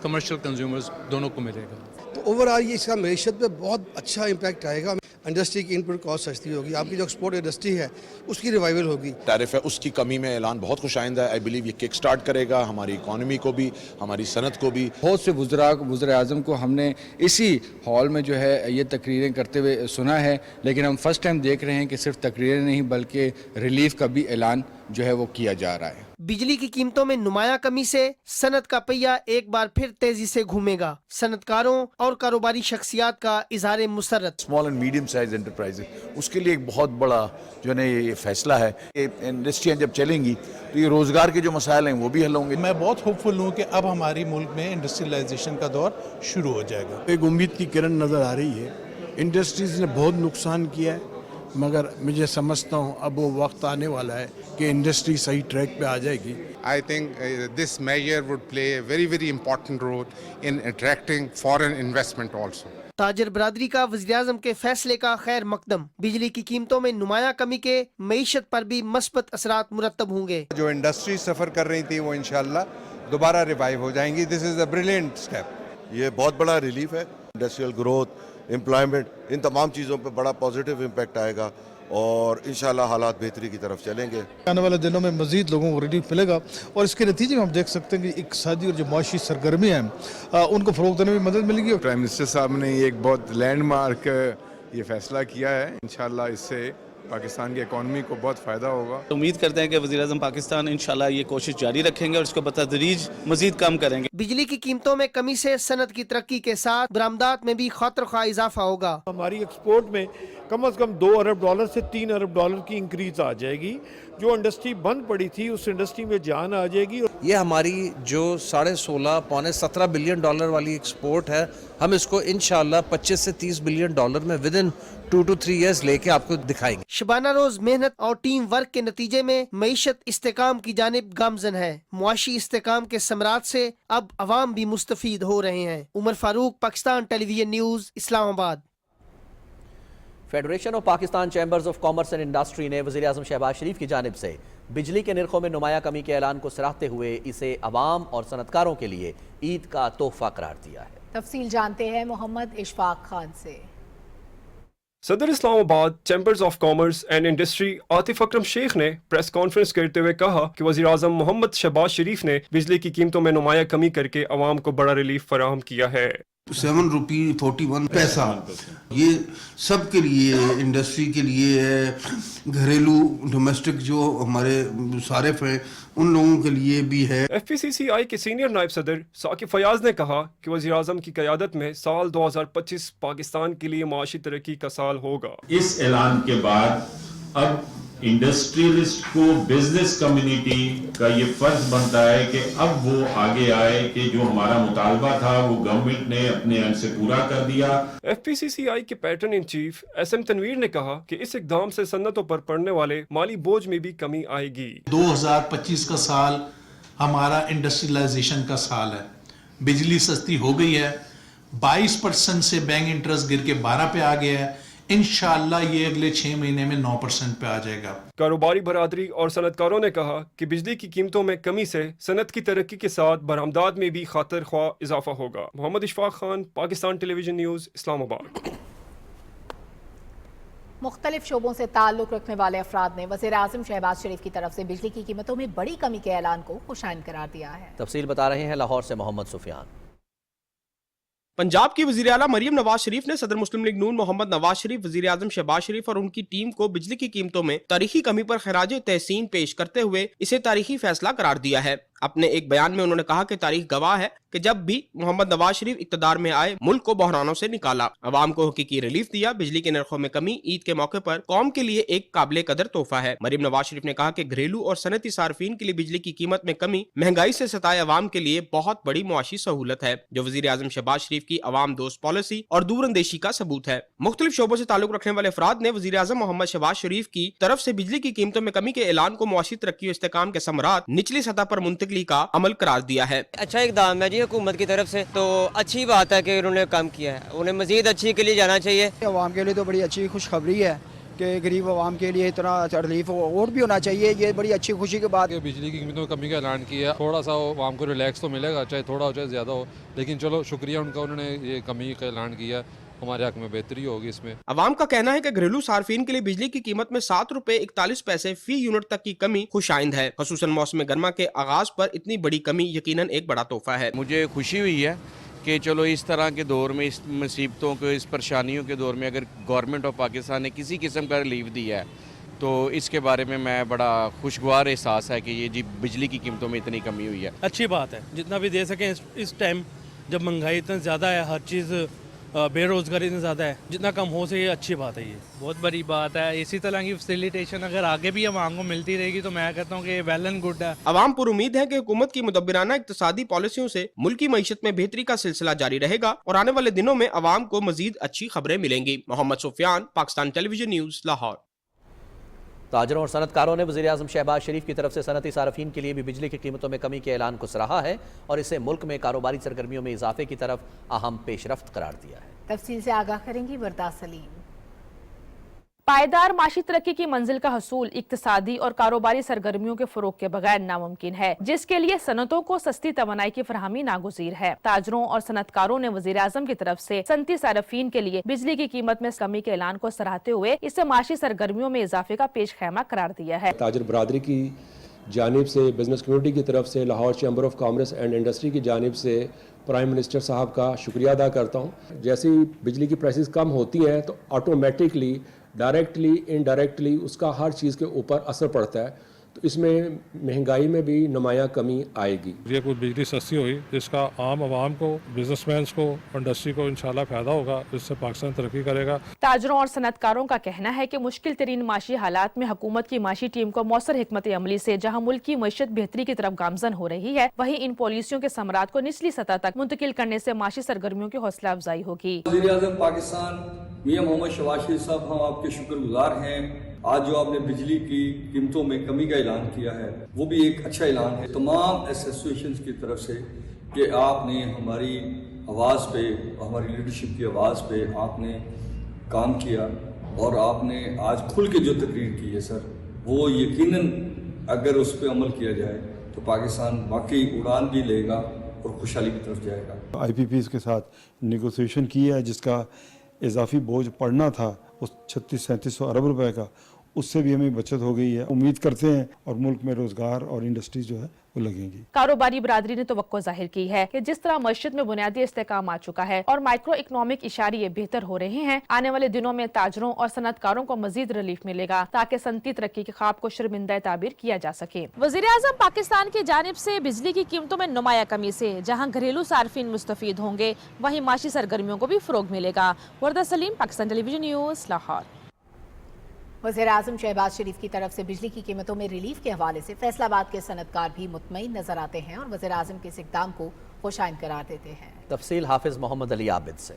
Speaker 8: कमर्शियल कंज्यूमर्स दोनों को मिलेगा।
Speaker 23: तो ओवरऑल ये इसका मईशत पे बहुत अच्छा इम्पैक्ट आएगा। इंडस्ट्री की इनपुट कॉस्ट सस्ती होगी, आपकी जो एक्सपोर्ट इंडस्ट्री है उसकी रिवाइवल होगी।
Speaker 24: टैरिफ है उसकी कमी में ऐलान बहुत खुशाइंद है। आई बिलीव ये किक स्टार्ट करेगा हमारी इकॉनमी को भी, हमारी सनत को भी।
Speaker 25: बहुत से वज़ीर-ए-आज़म को हमने इसी हॉल में जो है ये तकरीरें करते हुए सुना है, लेकिन हम फर्स्ट टाइम देख रहे हैं कि सिर्फ तकरीरें नहीं बल्कि रिलीफ का भी ऐलान जो है वो किया जा रहा है।
Speaker 6: बिजली की कीमतों में नुमाया कमी से सनत का पहिया एक बार फिर तेजी से घूमेगा। सनतकारों और कारोबारी शख्सियात का इजहार Musarrat.
Speaker 26: Small and medium size enterprise उसके लिए एक बहुत बड़ा जो है ये फैसला है। ये इंडस्ट्रियाँ जब चलेंगी तो ये रोजगार के जो मसाइल हैं वो भी हल होंगे।
Speaker 13: मैं बहुत होपफुल हूँ कि अब हमारी मुल्क में इंडस्ट्रियलाइजेशन का दौर शुरू हो जाएगा।
Speaker 27: एक उम्मीद की किरण नज़र आ रही है। इंडस्ट्रीज ने बहुत नुकसान किया है, मगर मुझे समझता हूँ अब वो वक्त आने वाला है कि इंडस्ट्री सही ट्रैक पे आ जाएगी।
Speaker 28: I think this measure would play a very important role in attracting foreign investment also.
Speaker 6: ताजर बरादरी का वज़ीर-ए-आज़म के फैसले का खैर मकदम। बिजली की कीमतों में नुमाया कमी के मईशत पर भी मस्बत असरात मुरतब होंगे।
Speaker 28: जो इंडस्ट्री सफ़र कर रही थी वो इंशाल्लाह दोबारा रिवाइव हो जाएंगी। This is a brilliant step.
Speaker 10: ये बहुत बड़ा रिलीफ है। इंडस्ट्रियल ग्रोथ, एम्प्लॉयमेंट, इन तमाम चीज़ों पे बड़ा पॉजिटिव इम्पैक्ट आएगा और इंशाल्लाह हालात बेहतरी की तरफ चलेंगे।
Speaker 27: आने वाले दिनों में मज़ीद लोगों को रिलीफ मिलेगा और इसके नतीजे में हम देख सकते हैं कि इक़्तिसादी और जो माशी सरगर्मी हैं उनको फ़रोग़ देने में मदद मिलेगी।
Speaker 28: प्राइम मिनिस्टर साहब ने एक बहुत लैंडमार्क ये फैसला किया है। इंशाल्लाह इससे पाकिस्तान की इकॉनमी को बहुत फ़ायदा होगा।
Speaker 29: उम्मीद करते हैं कि वज़ीर-ए-आज़म पाकिस्तान इंशाल्लाह ये कोशिश जारी रखेंगे और इसको बतदरीज मज़ीद कम करेंगे।
Speaker 6: बिजली की कीमतों में कमी से सनत की तरक्की के साथ बरामदात में भी खातिर खा इजाफा होगा।
Speaker 27: हमारी एक्सपोर्ट में कम से कम $2 अरब से $3 अरब की इंक्रीज आ जाएगी। जो इंडस्ट्री बंद पड़ी थी उस इंडस्ट्री में जान आ जाएगी।
Speaker 30: ये हमारी जो 16.5 पौने 17 बिलियन डॉलर वाली एक्सपोर्ट है, हम इसको इंशाल्लाह 25 से 30 बिलियन डॉलर में विद इन 2 to 3 years लेके आपको दिखाएंगे।
Speaker 6: शबाना रोज मेहनत और टीम वर्क के नतीजे में मईशत इस्तेकाम की जानिब गामजन है। मुआशी इस्तेकाम के समरात से अब अवाम भी मुस्तफीद हो रहे हैं। Umar Farooq, Pakistan television news, Islamabad.
Speaker 1: Federation of Pakistan chambers of commerce and industry ने वज़ीर आज़म शहबाज शरीफ की जानिब से बिजली के निर्खों में नुमाया कमी के ऐलान को सराहते हुए इसे अवाम और सनतकारों के लिए ईद का तोहफा करार दिया है।
Speaker 2: तफसील जानते हैं मोहम्मद इशफाक खान से।
Speaker 31: सदर Islamabad chambers of commerce and industry Atif Akram Sheikh ने प्रेस कॉन्फ्रेंस करते हुए कहा कि वज़ीर आज़म मोहम्मद शहबाज शरीफ ने बिजली की कीमतों में नुमाया कमी करके अवाम को बड़ा रिलीफ फराहम किया है।
Speaker 11: 7 रुपये 41 पैसा ये सब के लिए, इंडस्ट्री के लिए है, घरेलू डोमेस्टिक जो हमारे सारिफ हैं उन लोगों के लिए भी है।
Speaker 31: FPCCI के सीनियर नायब सदर साकिब फयाज ने कहा कि वज़ीर आज़म की क़यादत में साल 2025 पाकिस्तान के लिए माशी तरक्की का साल होगा।
Speaker 12: इस ऐलान के बाद अब इंडस्ट्रियलिस्ट को, बिजनेस कम्युनिटी का ये फर्ज बनता है कि अब वो आगे आए कि जो हमारा मुतालबा था वो गवर्नमेंट ने अपने अंत से पूरा कर दिया।
Speaker 31: FPCCI के patron in chief SM Tanveer ने कहा कि इस इक़दाम से सन्नतों पर पड़ने वाले माली बोझ में भी कमी आएगी।
Speaker 13: 2025 का साल हमारा इंडस्ट्रियलाइजेशन का साल है। बिजली सस्ती हो गई है, 22% से बैंक इंटरेस्ट गिर के 12 पे आ गया है। इंशाअल्लाह ये अगले 6 महीने में 9% पे आ जाएगा।
Speaker 31: कारोबारी बरादरी और सनतकारों ने कहा कि बिजली की कीमतों में कमी से सनत की तरक्की के साथ बरामदात में भी खातिर ख्वाह इजाफा होगा। Mohammad Ishfaq Khan, Pakistan television news, Islamabad.
Speaker 2: मुख्तलिफ शोबों से ताल्लुक रखने वाले अफराद ने वज़ीर आज़म शहबाज शरीफ की तरफ से बिजली की कीमतों में बड़ी कमी के ऐलान को खुशाइन करार दिया है।
Speaker 1: तफसील बता रहे हैं लाहौर से मोहम्मद सुफियान।
Speaker 32: पंजाब की वज़ीर आला मरियम नवाज शरीफ ने सदर मुस्लिम लीग नून मोहम्मद नवाज शरीफ, वज़ीर आज़म शहबाज शरीफ और उनकी टीम को बिजली की कीमतों में तारीखी कमी पर खराज तहसीन पेश करते हुए इसे तारीखी फैसला करार दिया है। अपने एक बयान में उन्होंने कहा कि तारीख गवाह है कि जब भी मोहम्मद नवाज शरीफ इक्तदार में आए, मुल्क को बहरानों से निकाला, अवाम को हकीकी रिलीफ दिया, बिजली के नरखों में कमी ईद के मौके पर कौम के लिए एक काबिले कदर तोहफा है। मरीम नवाज शरीफ ने कहा कि घरेलू और सनती सार्फिन के लिए बिजली की कीमत में कमी महंगाई से सताए अवाम के लिए बहुत बड़ी मुआशी सहूलत है, जो वजीर आजम शहबाज शरीफ की अवाम दोस्त पॉलिसी और दूरअंदेशी का सबूत है। मुख्तलिफ शोबों से ताल्लुक रखने वाले अफराद ने वजीर आजम मोहम्मद शहबाज शरीफ की तरफ से बिजली की कीमतों में कमी के ऐलान को मुआशी तरक्की और इस्तेकाम के समरात निचली सतह पर मुंतकली का अमल करार दिया है।
Speaker 4: अच्छा इकदाम है जी हुकूमत की तरफ से, तो अच्छी बात है कि उन्होंने कम किया है, उन्हें मजीद अच्छी के लिए जाना चाहिए।
Speaker 7: अवाम के लिए तो बड़ी अच्छी खुशखबरी है कि गरीब अवाम के लिए इतना रिलीफ और भी होना चाहिए, ये बड़ी अच्छी खुशी की बात है।
Speaker 9: बिजली की कीमतों में कमी का ऐलान किया, थोड़ा सा अवाम को रिलैक्स तो मिलेगा, चाहे थोड़ा हो चाहे ज़्यादा हो, लेकिन चलो शुक्रिया उनका, उन्होंने ये कमी का ऐलान किया, हमारे हक में बेहतरी होगी इसमें।
Speaker 32: अवाम का कहना है कि घरेलू सार्फिन के लिए बिजली की कीमत में 7 रुपए 41 पैसे फी यूनिट तक की कमी खुशाइंद है। खसूसन मौसम गर्मा के आगाज पर इतनी बड़ी कमी यकीनन एक बड़ा तोहफा है।
Speaker 14: मुझे खुशी हुई है कि चलो इस तरह के दौर में, इस मुसीबतों के, इस परेशानियों के दौर में अगर गवर्नमेंट ऑफ पाकिस्तान ने किसी किस्म का रिलीफ दिया है, तो इसके बारे में मैं बड़ा खुशगवार एहसास है कि ये जी बिजली की कीमतों में इतनी कमी हुई है।
Speaker 15: अच्छी बात है, जितना भी दे सकें इस टाइम जब महंगाई इतना ज़्यादा है, हर चीज़ बेरोज़गारी इतनी ज़्यादा है, जितना कम हो सके अच्छी बात है। ये
Speaker 16: बहुत बड़ी बात है। इसी तरह की फैसिलिटेशन अगर आगे भी अवाम को मिलती रहेगी तो मैं कहता हूँ कि वेल एंड गुड है।
Speaker 32: अवाम पर उम्मीद है कि हुकूमत की मुदब्बिराना इक्तिसादी पॉलिसियों से मुल्की मईशत में बेहतरी का सिलसिला जारी रहेगा और आने वाले दिनों में अवाम को मजीद अच्छी खबरें मिलेंगी। Mohammad Sufiyan, Pakistan television news, Lahore.
Speaker 1: ताजरों और सनतकारों ने वज़ीर आज़म शहबाज शरीफ की तरफ से सनती सार्फिन के लिए भी बिजली की कीमतों में कमी के ऐलान को सराहा है और इसे मुल्क में कारोबारी सरगर्मियों में इजाफे की तरफ अहम पेशरफ्त करार दिया है।
Speaker 2: तफसील से आगाह करेंगी वरदा सलीम।
Speaker 17: पायदार माशी तरक्की की मंजिल का हसूल इक्तिसादी और कारोबारी सरगर्मियों के फरोग के बगैर नामुमकिन है, जिसके लिए सनतों को सस्ती तवानाई की फरहमी नागुज़ीर है। ताजरों और सनतकारों ने वज़ीर आज़म की तरफ से सनती सारफीन के लिए बिजली की कीमत में कमी के ऐलान को सराहते हुए इसे माशी सरगर्मियों में इजाफे का पेश खैमा करार दिया है।
Speaker 18: ताजर बरादरी की जानिब से, बिजनेस कम्युनिटी की तरफ से, Lahore chamber of commerce and industry की जानिब से प्राइम मिनिस्टर साहब का शुक्रिया अदा करता हूँ। जैसे ही बिजली की प्राइसेस कम होती हैं तो ऑटोमेटिकली डायरेक्टली इनडायरेक्टली उसका हर चीज़ के ऊपर असर पड़ता है, तो इसमें महंगाई में भी नुमायाँ कमी आएगी।
Speaker 19: ये कुछ बिजली सस्ती हुई जिसका आम आवाम को, बिजनेसमैन को, इंडस्ट्री को इंशाल्लाह फायदा होगा, इससे पाकिस्तान तरक्की करेगा।
Speaker 17: ताजरों और सनतकारों का कहना है कि मुश्किल तरीन माशी हालात में हुकूमत की माशी टीम को मौसर हिकमत अमली से जहाँ मुल्क की मईशत बेहतरी की तरफ गामजन हो रही है, वहीं इन पॉलिसियों के समरात को निचली सतह तक मुंतकिल करने से माशी सरगर्मियों की हौसला अफजाई होगी।
Speaker 20: वज़ीर आज़म पाकिस्तान मियां मोहम्मद शहबाज शरीफ साहब, हम आपके शुक्रगुजार हैं। आज जो आपने बिजली की कीमतों में कमी का ऐलान किया है वो भी एक अच्छा ऐलान है तमाम एसोसिएशंस की तरफ से कि आपने हमारी आवाज़ पे, हमारी लीडरशिप की आवाज़ पे आपने काम किया और आपने आज खुल के जो तकरीर की है सर, वो यकीनन अगर उस पर अमल किया जाए तो पाकिस्तान वाकई उड़ान भी लेगा और खुशहाली की तरफ जाएगा।
Speaker 21: IPPs के साथ नेगोशिएशन किया है जिसका इजाफी बोझ पड़ना था उस 3600-3700 अरब रुपए का, उससे भी हमें बचत हो गई है। उम्मीद करते हैं और मुल्क में रोजगार और इंडस्ट्रीज जो है वो लगेंगी।
Speaker 17: कारोबारी बरादरी ने तवक्को जाहिर की है कि जिस तरह मईशत में बुनियादी इस्तेकाम आ चुका है और माइक्रो इकोनॉमिक इशारे बेहतर हो रहे हैं, आने वाले दिनों में ताजरों और सनतकारों को मजीद रिलीफ मिलेगा ताकि सनती तरक्की के ख्वाब को शर्मिंदा ताबीर किया जा सके। वज़ीर आज़म पाकिस्तान की जानिब से बिजली की कीमतों में नुमाया कमी से जहाँ घरेलू सार्फिन मुस्तफीद होंगे, वहीं माशी सरगर्मियों को भी फरोग मिलेगा। वरदा सलीम, पाकिस्तान टेलीविजन न्यूज़, लाहौर।
Speaker 2: वज़ीर आज़म शहबाज शरीफ की तरफ से बिजली की कीमतों में रिलीफ के हवाले से फैसलाबाद के सनतकार भी मुतमईन नजर आते हैं और वज़ीर आज़म के इस इक़दाम को खुशाइन करार देते हैं।
Speaker 1: तफसील हाफिज मोहम्मद अली आबिद से।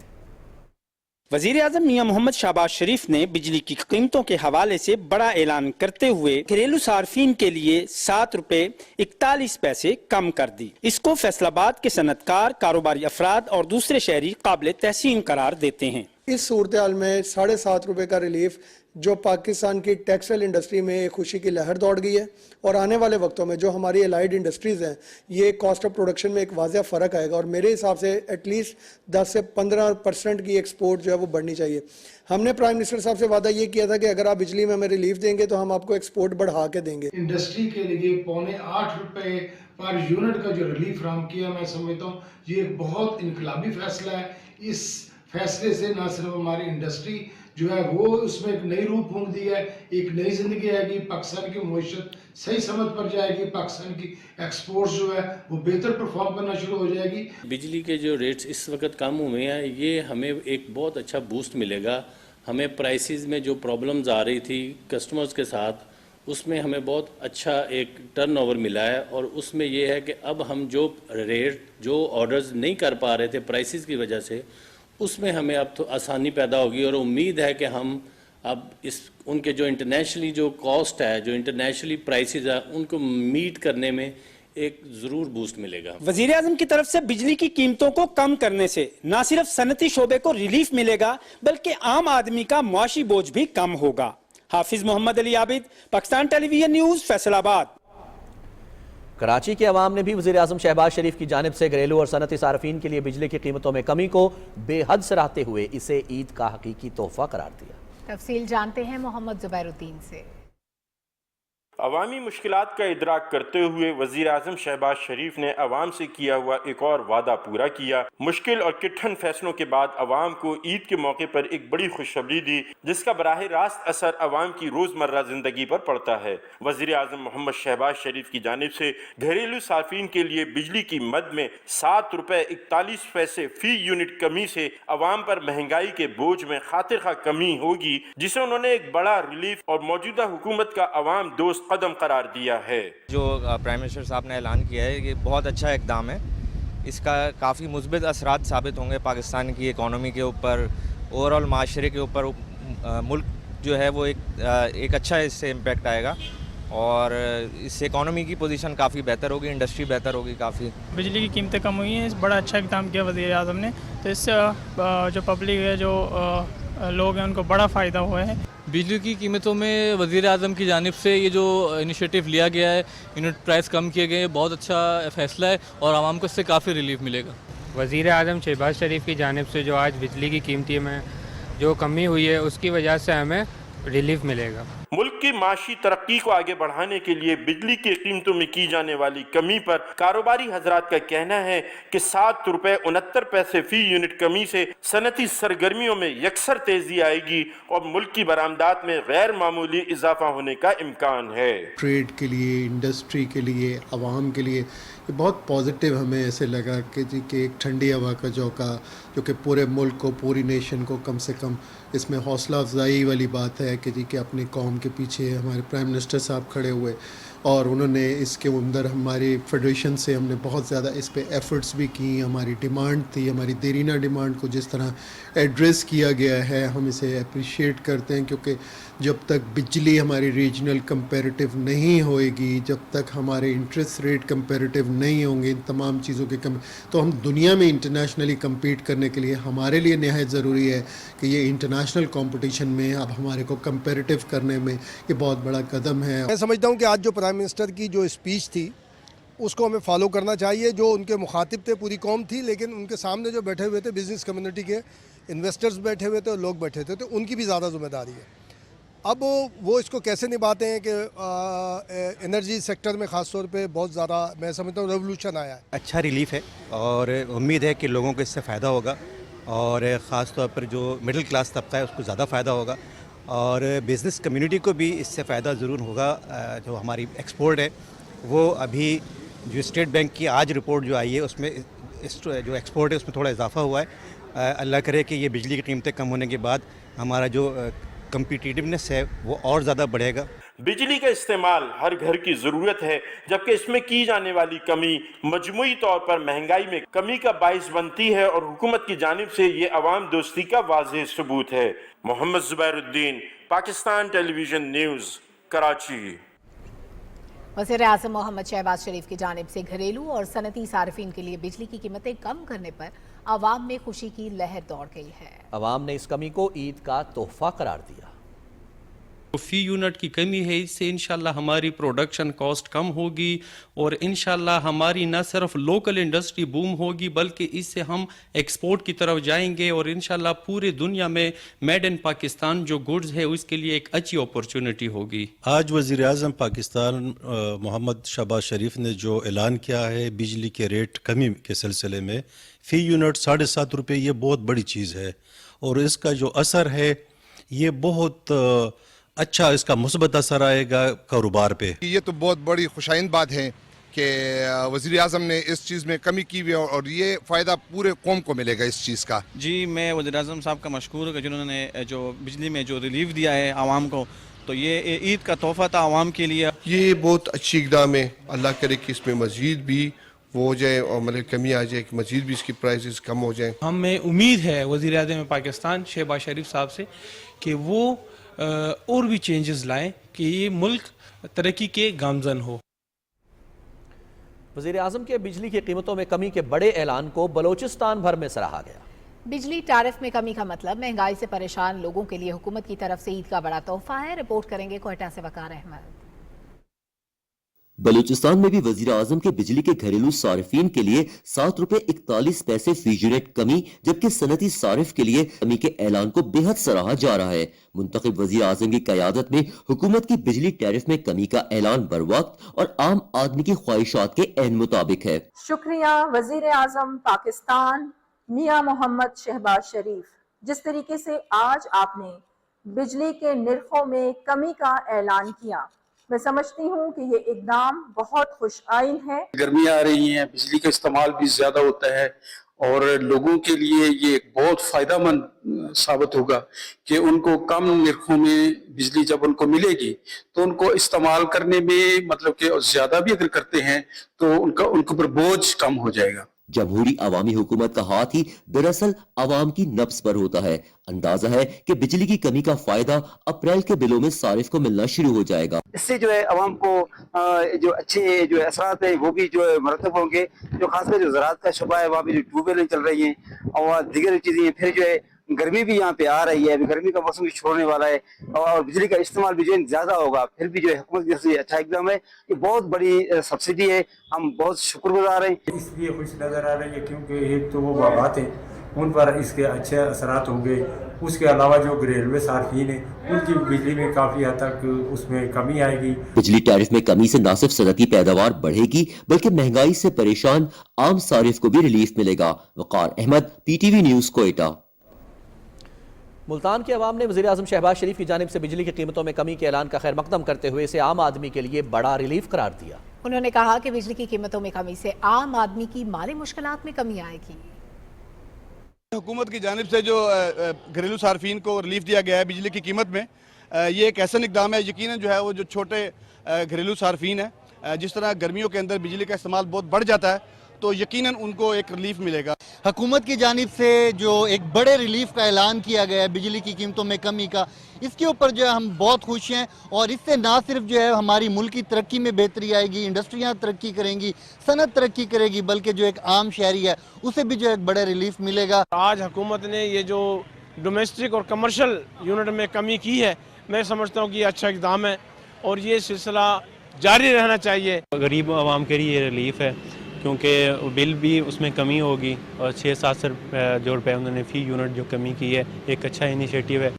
Speaker 32: वज़ीर आज़म मियां मोहम्मद शहबाज शरीफ ने बिजली की कीमतों के हवाले से बड़ा ऐलान करते हुए घरेलू सार्फिन के लिए 7 रुपए 41 पैसे कम कर दी। इसको फैसलाबाद के सनतकार, कारोबारी अफराद और दूसरे शहरी काबिल तहसीन करार देते हैं।
Speaker 22: इस सूरत हाल में 7.5 रुपए का रिलीफ जो पाकिस्तान की टेक्सटाइल इंडस्ट्री में एक खुशी की लहर दौड़ गई है और आने वाले वक्तों में जो हमारी एलाइड इंडस्ट्रीज़ हैं, ये कॉस्ट ऑफ प्रोडक्शन में एक वाज़ह फ़र्क आएगा और मेरे हिसाब से एटलीस्ट 10 से 15% की एक्सपोर्ट जो है वो बढ़नी चाहिए। हमने प्राइम मिनिस्टर साहब से वादा ये किया था कि अगर आप बिजली में हमें रिलीफ देंगे तो हम आपको एक्सपोर्ट बढ़ा के देंगे।
Speaker 27: इंडस्ट्री के लिए 7.25 रुपए पर यूनिट का जो रिलीफ फ्राहम किया, मैं समझता हूँ ये एक बहुत इनकलाबी फैसला है। इस फैसले से न सिर्फ हमारी इंडस्ट्री जो है वो उसमें एक नई रूह फूंक दी है, एक नई जिंदगी आएगी, पाकिस्तान की मईशत सही समझ पर जाएगी, पाकिस्तान की एक्सपोर्ट्स जो है वो बेहतर परफॉर्म करना शुरू हो जाएगी।
Speaker 3: बिजली के जो रेट्स इस वक्त कम हुए हैं, ये हमें एक बहुत अच्छा बूस्ट मिलेगा। हमें प्राइसेस में जो प्रॉब्लम्स आ रही थी कस्टमर्स के साथ, उसमें हमें बहुत अच्छा एक टर्नओवर मिला है, और उसमें ये है कि अब हम जो रेट जो ऑर्डर्स नहीं कर पा रहे थे प्राइसेस की वजह से, उसमें हमें अब तो आसानी पैदा होगी, और उम्मीद है कि हम अब इस उनके जो इंटरनेशनली जो कॉस्ट है, जो इंटरनेशनली प्राइसेस है, उनको मीट करने में एक ज़रूर बूस्ट मिलेगा।
Speaker 5: वज़ीर आज़म की तरफ से बिजली की कीमतों को कम करने से न सिर्फ सनती शोबे को रिलीफ मिलेगा, बल्कि आम आदमी का मुआशी बोझ भी कम होगा। हाफिज मोहम्मद अली आबिद, पाकिस्तान टेलीविजन न्यूज़, फैसलाबाद।
Speaker 1: कराची के अवाम ने भी वज़ीर आज़म शहबाज शरीफ की जानिब से घरेलू और सनती सार्फिन के लिए बिजली की कीमतों में कमी को बेहद सराहते हुए इसे ईद का हकीकी तोहफा करार दिया।
Speaker 2: तफसील जानते हैं मोहम्मद जुबैरुद्दीन से।
Speaker 6: अवामी मुश्किलात का इदराक करते हुए वज़ीर आज़म शहबाज शरीफ ने अवाम से किया हुआ एक और वादा पूरा किया। मुश्किल और किठन फैसलों के बाद अवाम को ईद के मौके पर एक बड़ी खुशखबरी दी, जिसका बराह रास्त असर अवाम की रोज़मर्रा ज़िंदगी पर पड़ता है। वज़ीर आज़म मोहम्मद शहबाज शरीफ की जानिब से घरेलू सार्फिन के लिए बिजली की मद में 7 रुपये 41 पैसे फ़ी यूनिट कमी से अवाम पर महंगाई के बोझ में खातिर खा कमी होगी, जिसे उन्होंने एक बड़ा रिलीफ और मौजूदा हुकूमत का अवाम दोस्त कदम करार दिया है।
Speaker 8: जो प्राइम मिनिस्टर साहब ने ऐलान किया है, ये बहुत अच्छा इकदाम है। इसका काफ़ी मुस्बित असरात साबित होंगे पाकिस्तान की इकॉनमी के ऊपर, ओवरऑल माशरे के ऊपर। मुल्क जो है वो एक अच्छा इससे इम्पेक्ट आएगा, और इससे इकॉनमी की पोजीशन काफ़ी बेहतर होगी, इंडस्ट्री बेहतर होगी काफ़ी।
Speaker 10: बिजली की कीमतें कम हुई हैं, बड़ा अच्छा इकदाम किया वज़ीर आज़म ने, तो इससे जो पब्लिक है, जो लोग हैं, उनको बड़ा फ़ायदा हुआ है।
Speaker 16: बिजली की कीमतों में वज़ीर आज़म की जानिब से ये जो इनिशिएटिव लिया गया है, यूनिट प्राइस कम किए गए, बहुत अच्छा फ़ैसला है, और आवाम को इससे काफ़ी रिलीफ मिलेगा।
Speaker 23: वज़ीर आज़म शहबाज शरीफ की जानिब से जो आज बिजली की कीमती में जो कमी हुई है, उसकी वजह से हमें रिलीफ मिलेगा।
Speaker 6: मुल्क की माशी तरक्की को आगे बढ़ाने के लिए बिजली की कीमतों में की जाने वाली कमी पर कारोबारी हजरात का कहना है कि 7 रुपये 69 पैसे फी यूनिट कमी से सनती सरगर्मियों में यकसर तेजी आएगी और मुल्क की बरामदात में गैर मामूली इजाफा होने का इम्कान है।
Speaker 24: ट्रेड के लिए, इंडस्ट्री के लिए, आवाम के लिए ये बहुत पॉजिटिव हमें ऐसे लगा कि जी कि एक ठंडी हवा का झोंका जो कि पूरे मुल्क को, पूरी नेशन को कम से कम इसमें हौसला अफजाई वाली बात है कि जी कि अपनी कौम के पीछे हमारे प्राइम मिनिस्टर साहब खड़े हुए, और उन्होंने इसके अंदर हमारी फेडरेशन से हमने बहुत ज़्यादा इस पे एफ़र्ट्स भी की। हमारी डिमांड थी, हमारी देरीना डिमांड को जिस तरह एड्रेस किया गया है, हम इसे अप्रिशिएट करते हैं, क्योंकि जब तक बिजली हमारी रीजनल कंपैरेटिव नहीं होएगी, जब तक हमारे इंटरेस्ट रेट कंपैरेटिव नहीं होंगे, इन तमाम चीज़ों के तो हम दुनिया में इंटरनेशनली कम्पीट करने के लिए हमारे लिए नहायत ज़रूरी है कि ये इंटरनेशनल कंपटीशन में अब हमारे को कंपैरेटिव करने में ये बहुत बड़ा कदम है।
Speaker 25: मैं समझता हूँ कि आज जो प्राइम मिनिस्टर की जो स्पीच थी उसको हमें फॉलो करना चाहिए। जो उनके मुखातिब थे पूरी कौम थी, लेकिन उनके सामने जो बैठे हुए थे बिज़नेस कम्युनिटी के इन्वेस्टर्स बैठे हुए थे और लोग बैठे थे, तो उनकी भी ज़्यादा ज़िम्मेदारी है। अब वो इसको कैसे निभाते हैं कि एनर्जी सेक्टर में ख़ास तौर पे बहुत ज़्यादा मैं समझता हूँ रेवोल्यूशन आया है।
Speaker 26: अच्छा रिलीफ है और उम्मीद है कि लोगों को इससे फ़ायदा होगा, और ख़ास तौर पर जो मिडिल क्लास तबका है उसको ज़्यादा फ़ायदा होगा, और बिज़नेस कम्युनिटी को भी इससे फ़ायदा ज़रूर होगा। जो हमारी एक्सपोर्ट है वो अभी जो स्टेट बैंक की आज रिपोर्ट जो आई है उसमें जो एक्सपोर्ट है उसमें थोड़ा इजाफा हुआ है। अल्लाह करे कि ये बिजली की कीमतें कम होने के बाद हमारा जो कम्पिटिटिवनेस है वो और ज़्यादा बढ़ेगा।
Speaker 6: बिजली का इस्तेमाल हर घर की ज़रूरत है, जबकि इसमें की जाने वाली कमी मजमूई तौर पर महंगाई में कमी का बाइस बनती है, और हुकूमत की जानिब से ये अवाम दोस्ती का वाज़ेह सबूत है। Mohammad Zubairuddin, Pakistan television news, Karachi.
Speaker 2: वज़ीर आज़म मोहम्मद शहबाज शरीफ की जानिब से घरेलू और सनती सार्फिन के लिए बिजली की कीमतें कम करने पर आवाम में खुशी की लहर दौड़ गई है।
Speaker 1: आवाम ने इस कमी को ईद का तोहफा करार दिया।
Speaker 28: फी यूनिट की कमी है, इससे इंशाल्लाह हमारी प्रोडक्शन कॉस्ट कम होगी, और इंशाल्लाह हमारी न सिर्फ लोकल इंडस्ट्री बूम होगी बल्कि इससे हम एक्सपोर्ट की तरफ जाएंगे, और इंशाल्लाह पूरे दुनिया में मेड इन पाकिस्तान जो गुड्स है उसके लिए एक अच्छी अपॉर्चुनिटी होगी।
Speaker 29: आज वज़ीर आज़म पाकिस्तान मोहम्मद शहबाज शरीफ ने जो ऐलान किया है बिजली के रेट कमी के सिलसिले में, फ़ी यूनिट 7.5 रुपये, ये बहुत बड़ी चीज़ है, और इसका जो असर है ये बहुत अच्छा इसका मुस्बत असर आएगा कारोबार पे।
Speaker 4: ये तो बहुत बड़ी खुशाइंद बात है कि वज़ीर आज़म ने इस चीज़ में कमी की हुई है और ये फ़ायदा पूरे कौम को मिलेगा इस चीज़ का।
Speaker 7: जी मैं वज़ीर आज़म साहब का मशकूर हूँ कि जिन्होंने जो बिजली में जो रिलीफ दिया है आवाम को, तो ये ईद का तोहफ़ा था आवाम के लिए।
Speaker 4: ये बहुत अच्छी इक़दाम है, अल्लाह करे कि इसमें मज़ीद भी वो हो जाए और मतलब कमी आ जाए कि मज़ीद भी इसकी प्राइसेस कम हो जाएं।
Speaker 9: हमें उम्मीद है वज़ीर आज़म पाकिस्तान शहबाज शरीफ साहब से कि वो और भी चेंजेस लाएं कि ये मुल्क तरक्की के गामजन हो।
Speaker 1: वज़ीर आज़म के बिजली की कीमतों में कमी के बड़े ऐलान को बलोचिस्तान भर में सराहा गया।
Speaker 2: बिजली टैरिफ में कमी का मतलब महंगाई से परेशान लोगों के लिए हुकूमत की तरफ से ईद का बड़ा तोहफा है। रिपोर्ट करेंगे कोयटा से वकार अहमद।
Speaker 11: बलूचिस्तान में भी वजीर आजम के बिजली के घरेलू सारिफीन के लिए 7 रुपए 41 पैसे फी यूनिट कमी, जबकि सनती सारिफ के लिए कमी के ऐलान को बेहद सराहा जा रहा है। मुंतखब वजीर आजम की क़यादत में हुकूमत की बिजली टैरिफ में कमी का ऐलान बर वक्त और आम आदमी की ख्वाहिशात के ऐन मुताबिक है।
Speaker 12: शुक्रिया वजीर आजम पाकिस्तान मियां मोहम्मद शहबाज शरीफ, जिस तरीके से आज आपने बिजली के निर्खों में कमी का ऐलान किया, मैं समझती हूँ कि ये इकदाम बहुत खुश आइन है।
Speaker 13: गर्मियाँ आ रही हैं, बिजली का इस्तेमाल भी ज्यादा होता है और लोगों के लिए ये बहुत फायदेमंद साबित होगा कि उनको कम निर्खों में बिजली जब उनको मिलेगी तो उनको इस्तेमाल करने में मतलब कि ज्यादा भी अगर करते हैं तो उनके ऊपर बोझ कम हो जाएगा।
Speaker 11: जमहूरी अवामी हुकूमत का हाथ ही दरअसल अवाम की नब्ज पर होता है। अंदाजा है कि बिजली की कमी का फायदा अप्रैल के बिलों में सारिफ को मिलना शुरू हो जाएगा।
Speaker 14: इससे जो है अवाम को जो अच्छे जो असरात है वो भी जो है मरतब होंगे। जो खासकर जो ज़राअत का शुबा है वहाँ भी जो ट्यूबवेलें चल रही हैं और दीगर चीज़ें हैं। फिर जो है गर्मी भी यहाँ पे आ रही है, अभी गर्मी का मौसम भी शुरू होने वाला है और बिजली का इस्तेमाल भी जो है ज्यादा होगा। फिर भी जो है हुकूमत की तरफ से अच्छा इकदाम है, ये बहुत बड़ी सब्सिडी है, हम बहुत शुक्रगुजार हैं।
Speaker 15: इसलिए खुश नजर आ रही है क्योंकि एक तो वो बात है उन पर इसके अच्छे असरात होंगे। उसके अलावा जो रेलवे सार्फिन है उनकी बिजली में काफी हद तक उसमें कमी आएगी।
Speaker 11: बिजली टैरिफ में कमी से न सिर्फ सनती पैदावार बढ़ेगी बल्कि महंगाई से परेशान आम सारिफ को भी रिलीफ मिलेगा। वकार अहमद, PTV न्यूज, कोयटा।
Speaker 1: मुल्तान के अवाम ने वज़ीर आज़म शहबाज शरीफ की जानिब से बिजली की कीमतों में कमी के ऐलान का खैर मकदम करते हुए इसे आम आदमी के लिए बड़ा रिलीफ करार दिया।
Speaker 2: उन्होंने कहा कि बिजली की कीमतों में कमी से आम आदमी की माली मुश्किलात में कमी आएगी।
Speaker 25: हुकूमत की जानिब से जो घरेलू सार्फिन को रिलीफ दिया गया है बिजली की कीमत में, ये एक ऐसा इक़दाम है। यकीनन जो है वो जो छोटे घरेलू सार्फिन है, जिस तरह गर्मियों के अंदर बिजली का इस्तेमाल बहुत बढ़ जाता है तो यकीनन उनको एक रिलीफ मिलेगा।
Speaker 18: हुकूमत की जानिब से जो एक बड़े रिलीफ का ऐलान किया गया है बिजली की कीमतों में कमी का, इसके ऊपर जो है हम बहुत खुश हैं और इससे ना सिर्फ जो है हमारी मुल्क की तरक्की में बेहतरी आएगी, इंडस्ट्रियाँ तरक्की करेंगी, सनत तरक्की करेगी, बल्कि जो एक आम शहरी है उसे भी जो एक बड़ा रिलीफ मिलेगा।
Speaker 9: आज हुकूमत ने ये जो डोमेस्टिक और कमर्शियल यूनिट में कमी की है, मैं समझता हूँ कि अच्छा इक़दाम है और ये सिलसिला जारी रहना चाहिए।
Speaker 28: गरीब आवाम के लिए रिलीफ है क्योंकि बिल भी उसमें कमी होगी और 6-7 जो रुपये उन्होंने फी यूनिट जो कमी की है, एक अच्छा इनिशिएटिव है।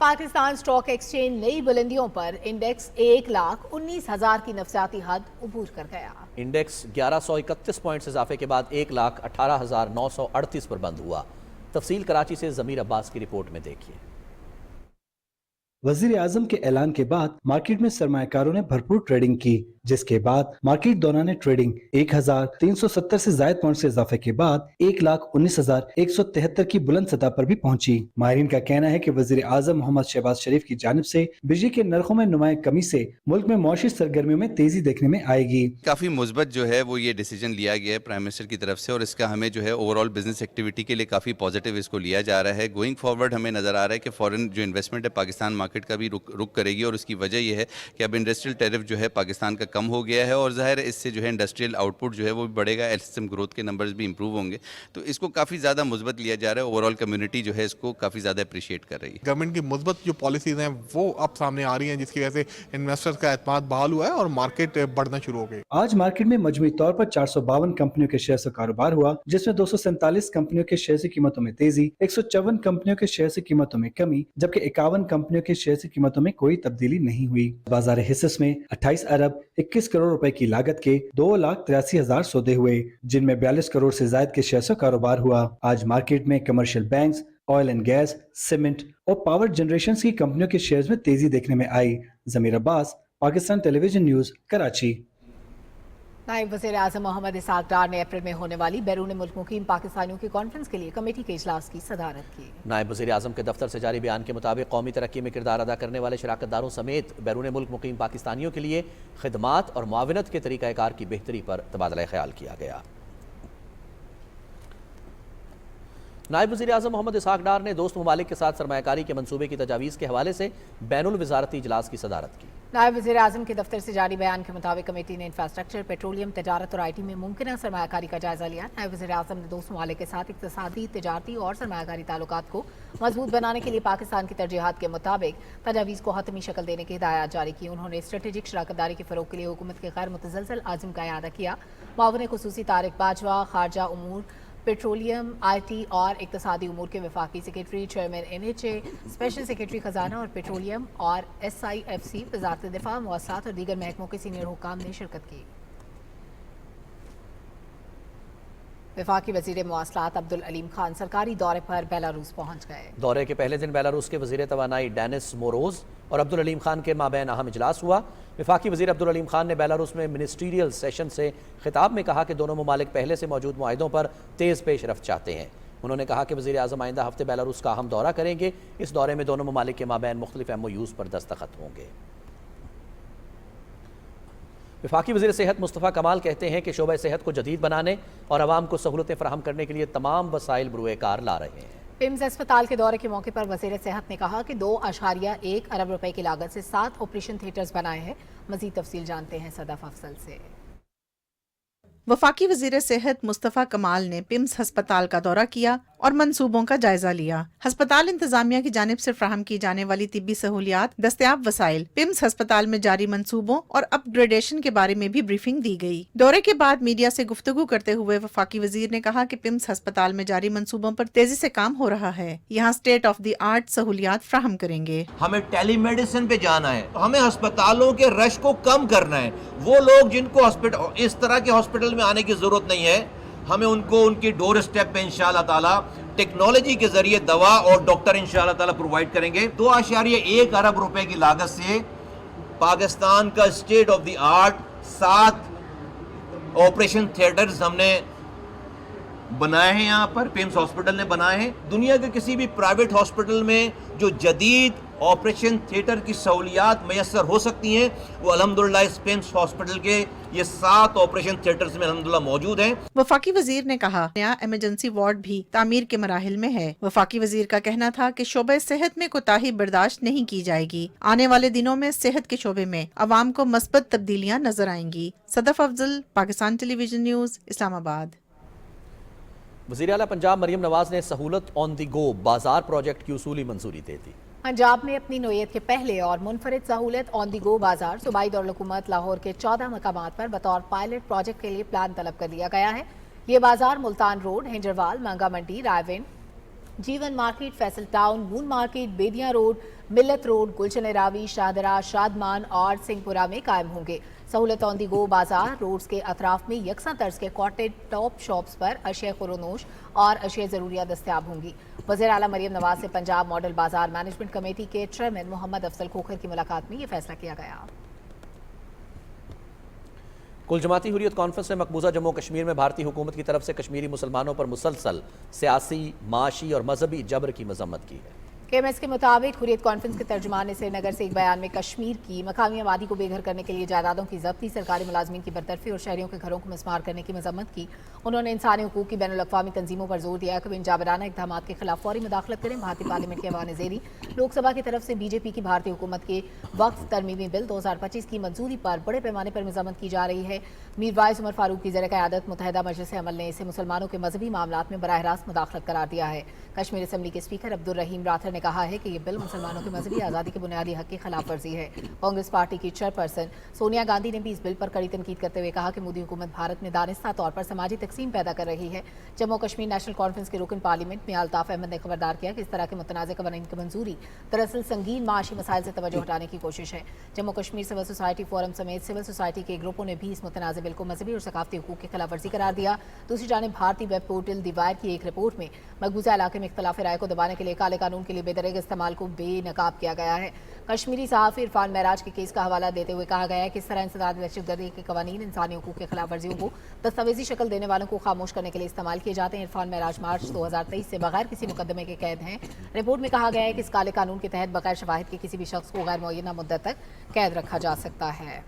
Speaker 2: पाकिस्तान स्टॉक एक्सचेंज नई बुलंदियों पर इंडेक्स 1,19,000 की नफसियाती हद उबूर कर गया।
Speaker 1: इंडेक्स 1131 पॉइंट से इजाफे के बाद 1,18,938 पर बंद हुआ। तफसील कराची से ज़मीर अब्बास की रिपोर्ट में देखिए।
Speaker 19: वजीर आजम के ऐलान के बाद मार्केट में सरमायाकारों ने भरपूर ट्रेडिंग की, जिसके बाद मार्केट दौरान ट्रेडिंग 1,370 से जायद पॉइंट से इजाफे के बाद 1,19,173 की बुलंद सतह पर भी पहुंची। माहिरीन का कहना है कि वजीर आजम मोहम्मद शहबाज शरीफ की जानिब से बिजली के नरखों में नुमाया कमी से मुल्क में मौशी सरगर्मियों में तेजी देखने में आएगी।
Speaker 30: काफी मुस्बत जो है वो ये डिसीजन लिया गया है प्राइम मिनिस्टर की तरफ से और इसका हमें जो है ओवरऑल बिजनेस एक्टिविटी के लिए काफी पॉजिटिव इसको लिया जा रहा है। गोइंग फॉरवर्ड हमें नजर आ रहा है कि फॉरेन जो इन्वेस्टमेंट है पाकिस्तान मार्केट का भी रुक करेगी और उसकी वजह यह है कि अब इंडस्ट्रियल टैरिफ जो है पाकिस्तान का कम हो गया है और जाहिर इससे जो है इंडस्ट्रियल आउटपुट जो है वो भी बढ़ेगा, एलसीएम ग्रोथ के नंबर्स भी इंप्रूव होंगे, तो इसको काफ़ी ज़्यादा मुस्बत लिया जा रहा है। ओवरऑल कम्युनिटी जो है इसको काफ़ी ज़्यादा अप्रिशिएट कर रही है।
Speaker 31: गवर्नमेंट की मुस्बत जो पॉलिसीज़ हैं वो अब सामने आ रही हैं, जिसकी वजह से इन्वेस्टर्स का एतमाद बहाल हुआ है और मार्केट बढ़ना शुरू हो गई।
Speaker 19: आज मार्केट में मजमूई तौर पर 452 कंपनियों के शेयर से कारोबार हुआ, जिसमें 247 कंपनियों के शेयर की कीमतों में तेजी, 154 कंपनियों के शेयर की कीमतों में कमी, जबकि 51 कंपनियों के शेयर की कीमतों में कोई तब्दीली नहीं हुई। बाजार हिस्स में 28 अरब 21 करोड़ रुपए की लागत के 2,83,000 सौदे हुए, जिनमें 42 करोड़ से ज्यादा के शेयर से कारोबार हुआ। आज मार्केट में commercial banks, oil and gas, cement और पावर जनरेशन की कंपनियों के शेयर्स में तेजी देखने में आई। जमीर अब्बास, पाकिस्तान टेलीविजन न्यूज, कराची।
Speaker 2: नायब वज़ीर आज़म मोहम्मद इसहाक डार ने अप्रैल में होने वाली बैरून मुल्क मुकीम पाकिस्तानियों की कॉन्फ्रेंस के लिए कमेटी के इजलास की सदारत की।
Speaker 1: नायब वज़ीर आज़म के दफ्तर से जारी बयान के मुताबिक कौमी तरक्की में किरदार अदा करने वाले शराकतदारों समेत बैरून मुल्क मुकीम पाकिस्तानियों के लिए खिदमात और मुआविनत के तरीक़ाकार की बेहतरी पर तबादला ख्याल किया गया। नायब वज़ीर आज़म मोहम्मद इसहाक डार ने दोस्त ममालिक के साथ सरमायाकारी के मंसूबे की तजावीज़ के हवाले से बैनुल वज़ारती इजलास की सदारत की।
Speaker 2: नायब वज़ीर आज़म के दफ्तर से जारी बयान के मुताबिक कमेटी ने इंफ्रास्ट्रक्चर, पेट्रोलियम, तजारत और IT में मुमकिन सरमायाकारी का जायजा लिया। नायब वज़ीर आज़म ने दोस्त ममालिक के साथ इक़्तिसादी, तिजारती और सरमायाकारी ताल्लुकात को मजबूत बनाने के लिए पाकिस्तान की तरजीहात के मुताबिक तजावीज़ को हतमी शक्ल देने की हिदायत जारी की। उन्होंने स्ट्रेटेजिक शराकतदारी के फ़रोग़ के लिए हुकूमत के गैर मुतज़लज़ल आज़म का इआदा किया। मुआविन ख़ुसूसी तारिक बाजवा, खारजा उमूर, पेट्रोलियम, IT और इक़्तिसादी उमूर के वफाकी secretary, chairman NHA, special secretary खजाना और पेट्रोलियम और SIFC, वज़ारत दिफा, मवासलात और दीगर महकमों के सीनियर हुकाम ने शिरकत की। वफाकी वज़ीर मवासलात अब्दुल अलीम खान सरकारी दौरे पर बेलारूस पहुँच गए।
Speaker 1: दौरे के पहले दिन बेलारूस के वज़ीर तवानाई डेनिस मोरोज और अब्दुल अलीम खान के माबैन अहम इजलास हुआ। वफाकी वज़ीर अब्दुल अलीम खान ने बेलारूस में मिनिस्ट्रियल सेशन से खिताब में कहा कि दोनों ममालिक पहले से मौजूद मुआहिदों पर तेज़ पेशरफ्त चाहते हैं। उन्होंने कहा कि वज़ीर आज़म आइंदा हफ्ते बेलारूस का अहम दौरा करेंगे। इस दौरे में दोनों ममालिक के माबैन मुख्तलिफ MOUs पर दस्तखत होंगे। वफाकी वज़ीर सेहत मुस्तफ़ा कमाल कहते हैं कि शोबा सेहत को जदीद बनाने और आवाम को सहूलतें फराहम करने के लिए तमाम वसाइल बरूए कार ला रहे हैं।
Speaker 2: पिम्स अस्पताल के दौरे के मौके पर वज़ीर सेहत ने कहा कि 2.1 अरब रुपए की लागत से 7 ऑपरेशन थिएटर्स बनाए हैं। मज़ीद तफसील जानते हैं सदफ अफसल से।
Speaker 3: वफाकी वज़ीर सेहत मुस्तफ़ा कमाल ने पिम्स हस्पताल का दौरा किया और मंसूबों का जायजा लिया। हस्पताल इंतजामिया की जानिब से फ्राहम की जाने वाली तिब्बी सहूलियात, दस्तयाब वसाइल, पिम्स हस्पताल में जारी मंसूबों और अपग्रेडेशन के बारे में भी ब्रीफिंग दी गई। दौरे के बाद मीडिया से गुफ्तगू करते हुए वफाकी वज़ीर ने कहा कि पिम्स हस्पताल में जारी मंसूबों पर तेजी से काम हो रहा है। यहाँ स्टेट ऑफ द आर्ट सहूलियात फ्राहम करेंगे।
Speaker 5: हमें टेलीमेडिसिन पे जाना है, हमें अस्पतालों के रश को कम करना है। वो लोग जिनको हॉस्पिटल इस तरह के हॉस्पिटल में आने की जरूरत नहीं है, हमें उनको उनकी डोर स्टेप पे इंशाअल्लाह ताला टेक्नोलॉजी के जरिए दवा और डॉक्टर इंशाअल्लाह ताला प्रोवाइड करेंगे। 2.1 अरब रुपए की लागत से पाकिस्तान का state of the art 7 operation theatres हमने बनाए हैं। यहाँ पर पिम्स हॉस्पिटल ने बनाए हैं। दुनिया के किसी भी प्राइवेट हॉस्पिटल में जो जदीद ऑपरेशन थिएटर की सहूलियात मैसर हो सकती हैं, वो अल्हम्दुलिल्लाह इस पिम्स हॉस्पिटल के ये 7 ऑपरेशन थिएटर्स में अल्हम्दुलिल्लाह मौजूद हैं।
Speaker 3: वफाकी वजीर ने कहा नया इमरजेंसी वार्ड भी तामीर के मराहिल में है। वफाकी वजीर का कहना था कि शोबे सेहत में कोताही बर्दाश्त नहीं की जाएगी। आने वाले दिनों में सेहत के शोबे में अवाम को मस्बत तब्दीलियाँ नजर आएंगी। Sadaf Afzal, Pakistan television news, Islamabad.
Speaker 1: वज़ीर आला पंजाब मरियम नवाज ने सहूलत ऑन दी गो बाजार प्रोजेक्ट की उसूली मंजूरी दे दी।
Speaker 2: पंजाब में अपनी नोयत के पहले और मुनफरिद सहूलत ऑन दी गो बाजार सूबाई दौलतहुकूमत लाहौर के 14 मकामात पर बतौर पायलट प्रोजेक्ट के लिए प्लान तलब कर लिया गया है। ये बाजार मुल्तान रोड, हिंजरवाल, मंगा Mandi, Raiwind, Jeevan market, Faisal town, moon market, Bedian road, Millat road, Gulshan Ravi, Shahdara, Shadman और सिंहपुरा में कायम होंगे। सहूलत ऑन दी गो बाजार रोड्स के अतराफ में यकसा तर्ज के कॉटेज टॉप शॉप्स पर अशिया खुरोनोश और अशिया ज़रूरियात दस्तयाब होंगी। वज़ीर आला मरियम नवाज से पंजाब मॉडल बाजार मैनेजमेंट कमेटी के चेयरमैन मोहम्मद अफजल खोखर की मुलाकात में ये फैसला किया गया।
Speaker 1: कुल जमाती हुर्रियत कॉन्फ्रेंस ने मकबूजा जम्मू कश्मीर में भारतीय हुकूमत की तरफ से कश्मीरी मुसलमानों पर मुसलसल सियासी, माशी और मजहबी जबर की मजम्मत की है।
Speaker 2: KMS के मुताबिक हुर्रियत कॉन्फ्रेंस के तर्जुमान ने श्रीनगर से एक बयान में कश्मीर की मकामी आबादी को बेघर करने के लिए जायदादों की जब्ती, सरकारी मुलाजमीन की बरतरफी और शहरियों के घरों को मिसमार करने की मजम्मत की। उन्होंने इंसानी हुकूक की बैनुल-अक़वामी तंजीमों पर जोर दिया कि वे इन जाबराना इक़दाम के खिलाफ फौरी मुदाखलत करें। भारतीय पार्लियामेंट के ऐवान ज़ेरी लोकसभा की तरफ से BJP की भारतीय हुकूमत के वक्फ तरमीमी बिल 2025 की मंजूरी पर बड़े पैमाने पर मजम्मत की जा रही है। मीर वाइस उमर फारूक की ज़र क़यादत मुत्तहिदा मजलिस अमल ने इसे मुसलमानों के मजहबी मामलात में बराह रास्त मुदाखलत करार दिया है। कश्मीर असम्बली के स्पीकर अब्दुल रहीम राठर نے کہا ہے کہ یہ بل مسلمانوں کی مذہبی آزادی کے بنیادی حق کی خلاف ورزی ہے۔ کانگریس پارٹی کی چیئرپرسن سونیا گاندھی نے بھی اس بل پر کڑی تنقید کرتے ہوئے کہا کہ مودی حکومت بھارت میں دانستہ طور پر سماجی تقسیم پیدا کر رہی ہے۔ جموں کشمیر نیشنل کانفرنس کے رکن پارلیمنٹ میں الطاف احمد نے خبردار کیا کہ اس طرح کے متنازع قوانین کی منظوری دراصل سنگین معاشی مسائل سے توجہ ہٹانے کی کوشش ہے۔ Jammu Kashmir civil society forum سمیت سول سوسائٹی کے گروپوں نے بھی اس متنازع بل کو مذہبی اور ثقافتی حقوق کی خلاف ورزی قرار دیا۔ دوسری جانب بھارتی ویب پورٹل دی وائر کی ایک رپورٹ میں مقبوضہ علاقے میں اختلاف رائے کو دبانے کے لیے کالے قانون کے لیے بے دریغ استعمال کو بے نقاب کیا گیا ہے۔ کشمیری صحافی عرفان معراج کے کیس کا حوالہ دیتے ہوئے کہا گیا ہے کہ اس طرح انسداد دہشت گردی کے قوانین انسانی حقوق کی خلاف ورزیوں کو دستاویزی شکل دینے والوں کو خاموش کرنے کے لیے استعمال کیے جاتے ہیں۔ عرفان معراج مارچ 2023 سے بغیر کسی مقدمے کے قید ہیں۔ رپورٹ میں کہا گیا ہے کہ اس کالے قانون کے تحت بغیر شواہد کے کسی بھی شخص کو غیر معینہ مدت تک قید رکھا جا سکتا ہے۔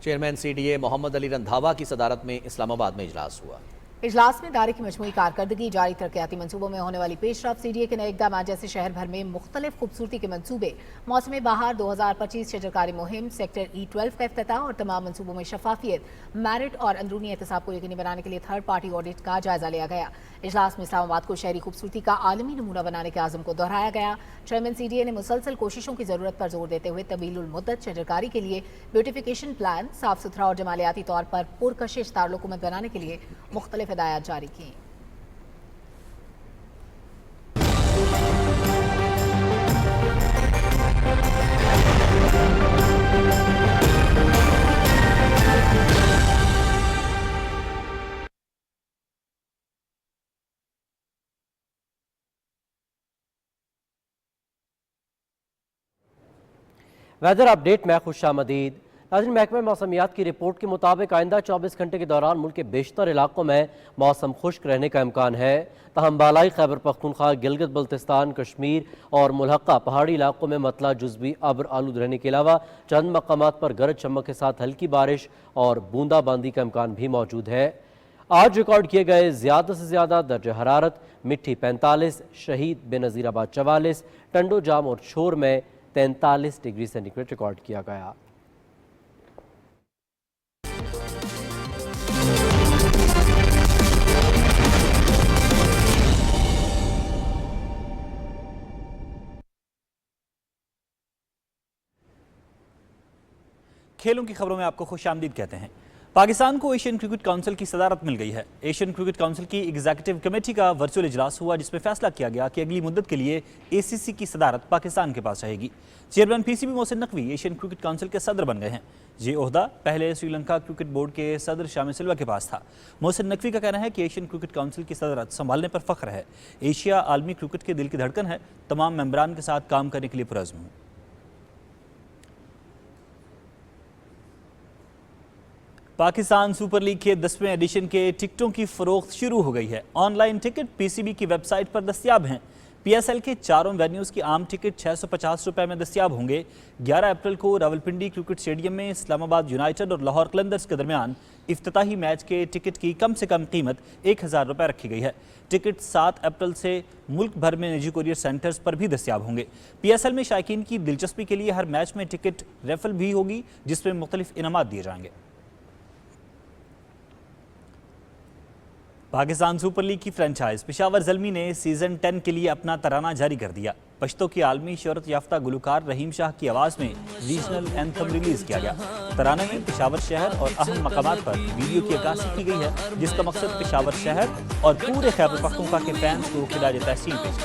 Speaker 1: چیئرمین سی ڈی اے محمد علی رندھاوا کی صدارت میں اسلام آباد میں اجلاس ہوا۔
Speaker 2: اجلاس میں ادارے کی مجموعی کارکردگی، جاری ترقیاتی منصوبوں میں ہونے والی پیش رفت، سی ڈی اے کے نئے اقدامات جیسے شہر بھر میں مختلف خوبصورتی کے منصوبے، موسم بہار 2025 شجرکاری مہم، سیکٹر E12 کا افتتاح اور تمام منصوبوں میں شفافیت، میرٹ اور اندرونی احتساب کو یقینی بنانے کے لیے تھرڈ پارٹی آڈٹ کا جائزہ لیا گیا۔ اجلاس میں اسلام آباد کو شہری خوبصورتی کا عالمی نمونہ بنانے کے عزم کو دہرایا گیا۔ چیئرمین سی ڈی اے نے مسلسل کوششوں کی ضرورت پر زور دیتے ہوئے طویل المدت شجرکاری کے لیے بیوٹیفیکیشن پلان، صاف ستھرا اور جمالیاتی طور پر پرکشش دارالحکومت بنانے کے لیے مختلف ہدایات جاری کی۔
Speaker 8: ویدر اپ ڈیٹ میں خوش آمدید۔ ناظرین، محکمہ موسمیات کی رپورٹ کے مطابق آئندہ 24 گھنٹے کے دوران ملک کے بیشتر علاقوں میں موسم خشک رہنے کا امکان ہے، تاہم بالائی خیبر پختونخوا، گلگت بلتستان، کشمیر اور ملحقہ پہاڑی علاقوں میں مطلع جزوی ابر آلود رہنے کے علاوہ چند مقامات پر گرج چمک کے ساتھ ہلکی بارش اور بوندا باندی کا امکان بھی موجود ہے۔ آج ریکارڈ کیے گئے زیادہ سے زیادہ درجہ حرارت مٹھی 45، شہید بے نظیر آباد 44، ٹنڈو جام اور شور میں 43 ڈگری سینٹی گریڈ ریکارڈ کیا گیا۔
Speaker 10: کھیلوں کی خبروں میں آپ کو خوش آمدید کہتے ہیں۔ پاکستان کو ایشین کرکٹ کونسل کی صدارت مل گئی ہے۔ ایشین کرکٹ کونسل کی ایگزیکٹو کمیٹی کا ورچوئل اجلاس ہوا، جس میں فیصلہ کیا گیا کہ اگلی مدت کے لیے اے سی سی کی صدارت پاکستان کے پاس رہے گی۔ Chairman P C be Mohsin Naqvi Asian cricket council کے صدر بن گئے ہیں۔ یہ عہدہ پہلے سری لنکا کرکٹ بورڈ کے صدر شامی سلوا کے پاس تھا۔ محسن نقوی کا کہنا ہے کہ ایشین کرکٹ کونسل کی صدارت سنبھالنے پر فخر ہے۔ ایشیا عالمی کرکٹ کے دل کی دھڑکن ہے، تمام ممبران کے ساتھ کام کرنے کے لیے پرعزم ہوں۔ پاکستان سپر لیگ کے 10ویں ایڈیشن کے ٹکٹوں کی فروخت شروع ہو گئی ہے۔ Online ticket P C B کی ویب سائٹ پر دستیاب ہیں۔ پی ایس ایل کے چاروں وینیوز کی عام ٹکٹ 650 روپے میں دستیاب ہوں گے۔ 11 اپریل کو راولپنڈی کرکٹ اسٹیڈیم میں اسلام آباد یونائیٹڈ اور لاہور قلندرز کے درمیان افتتاحی میچ کے ٹکٹ کی کم سے کم قیمت 1000 روپے رکھی گئی ہے۔ ٹکٹ 7 اپریل سے ملک بھر میں نجی کوریئر سینٹرز پر بھی دستیاب ہوں گے۔ پی ایس ایل میں شائقین کی دلچسپی کے لیے ہر میچ میں ٹکٹ ریفل بھی ہوگی، جس میں مختلف انعامات دیے جائیں گے۔ پاکستان سپر لیگ کی فرنچائز پشاور زلمی نے سیزن 10 کے لیے اپنا ترانہ جاری کر دیا۔ پشتو کی عالمی شہرت یافتہ گلوکار رحیم شاہ کی آواز میں ریجنل اینتھم ریلیز کیا گیا۔ ترانے میں پشاور شہر اور اہم مقامات پر ویڈیو کی عکاسی کی گئی ہے، جس کا مقصد پشاور شہر اور پورے خیبر پختونخوا کے فینس کو خراج تحسین پیش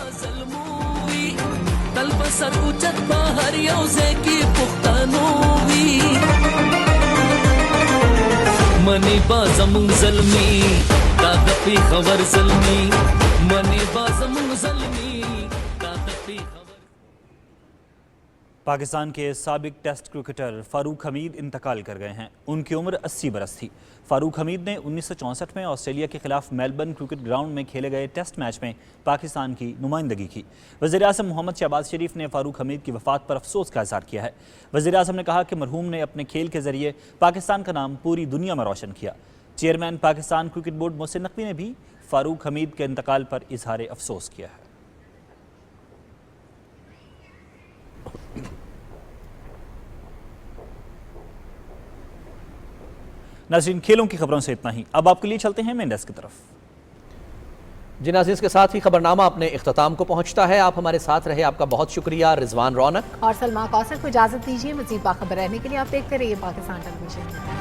Speaker 16: منی بازم ظلمی دادپی خبر ظلمی منی بازم ظلمی دادپی خبر۔
Speaker 10: پاکستان کے سابق ٹیسٹ کرکٹر فاروق حمید انتقال کر گئے ہیں۔ ان کی عمر 80 برس تھی۔ فاروق حمید نے 1964 میں آسٹریلیا کے خلاف میلبرن کرکٹ گراؤنڈ میں کھیلے گئے ٹیسٹ میچ میں پاکستان کی نمائندگی کی۔ وزیر اعظم محمد شہباز شریف نے فاروق حمید کی وفات پر افسوس کا اظہار کیا ہے۔ وزیر اعظم نے کہا کہ مرحوم نے اپنے کھیل کے ذریعے پاکستان کا نام پوری دنیا میں روشن کیا۔ Chairman Pakistan cricket board Mohsin Naqvi نے بھی فاروق حمید کے انتقال پر اظہار افسوس کیا ہے۔ ناظرین، کھیلوں کی خبروں سے اتنا ہی۔ اب آپ کے لیے چلتے ہیں مین ڈیسک کی طرف۔
Speaker 1: جن عزیز کے ساتھ ہی خبرنامہ اپنے اختتام کو پہنچتا ہے. آپ ہمارے ساتھ رہے, آپ کا بہت شکریہ. رضوان رونق
Speaker 2: اور سلما کوثر کو اجازت دیجیے. مزید باخبر رہنے کے لیے آپ دیکھتے رہیے پاکستان ٹیلی ویژن.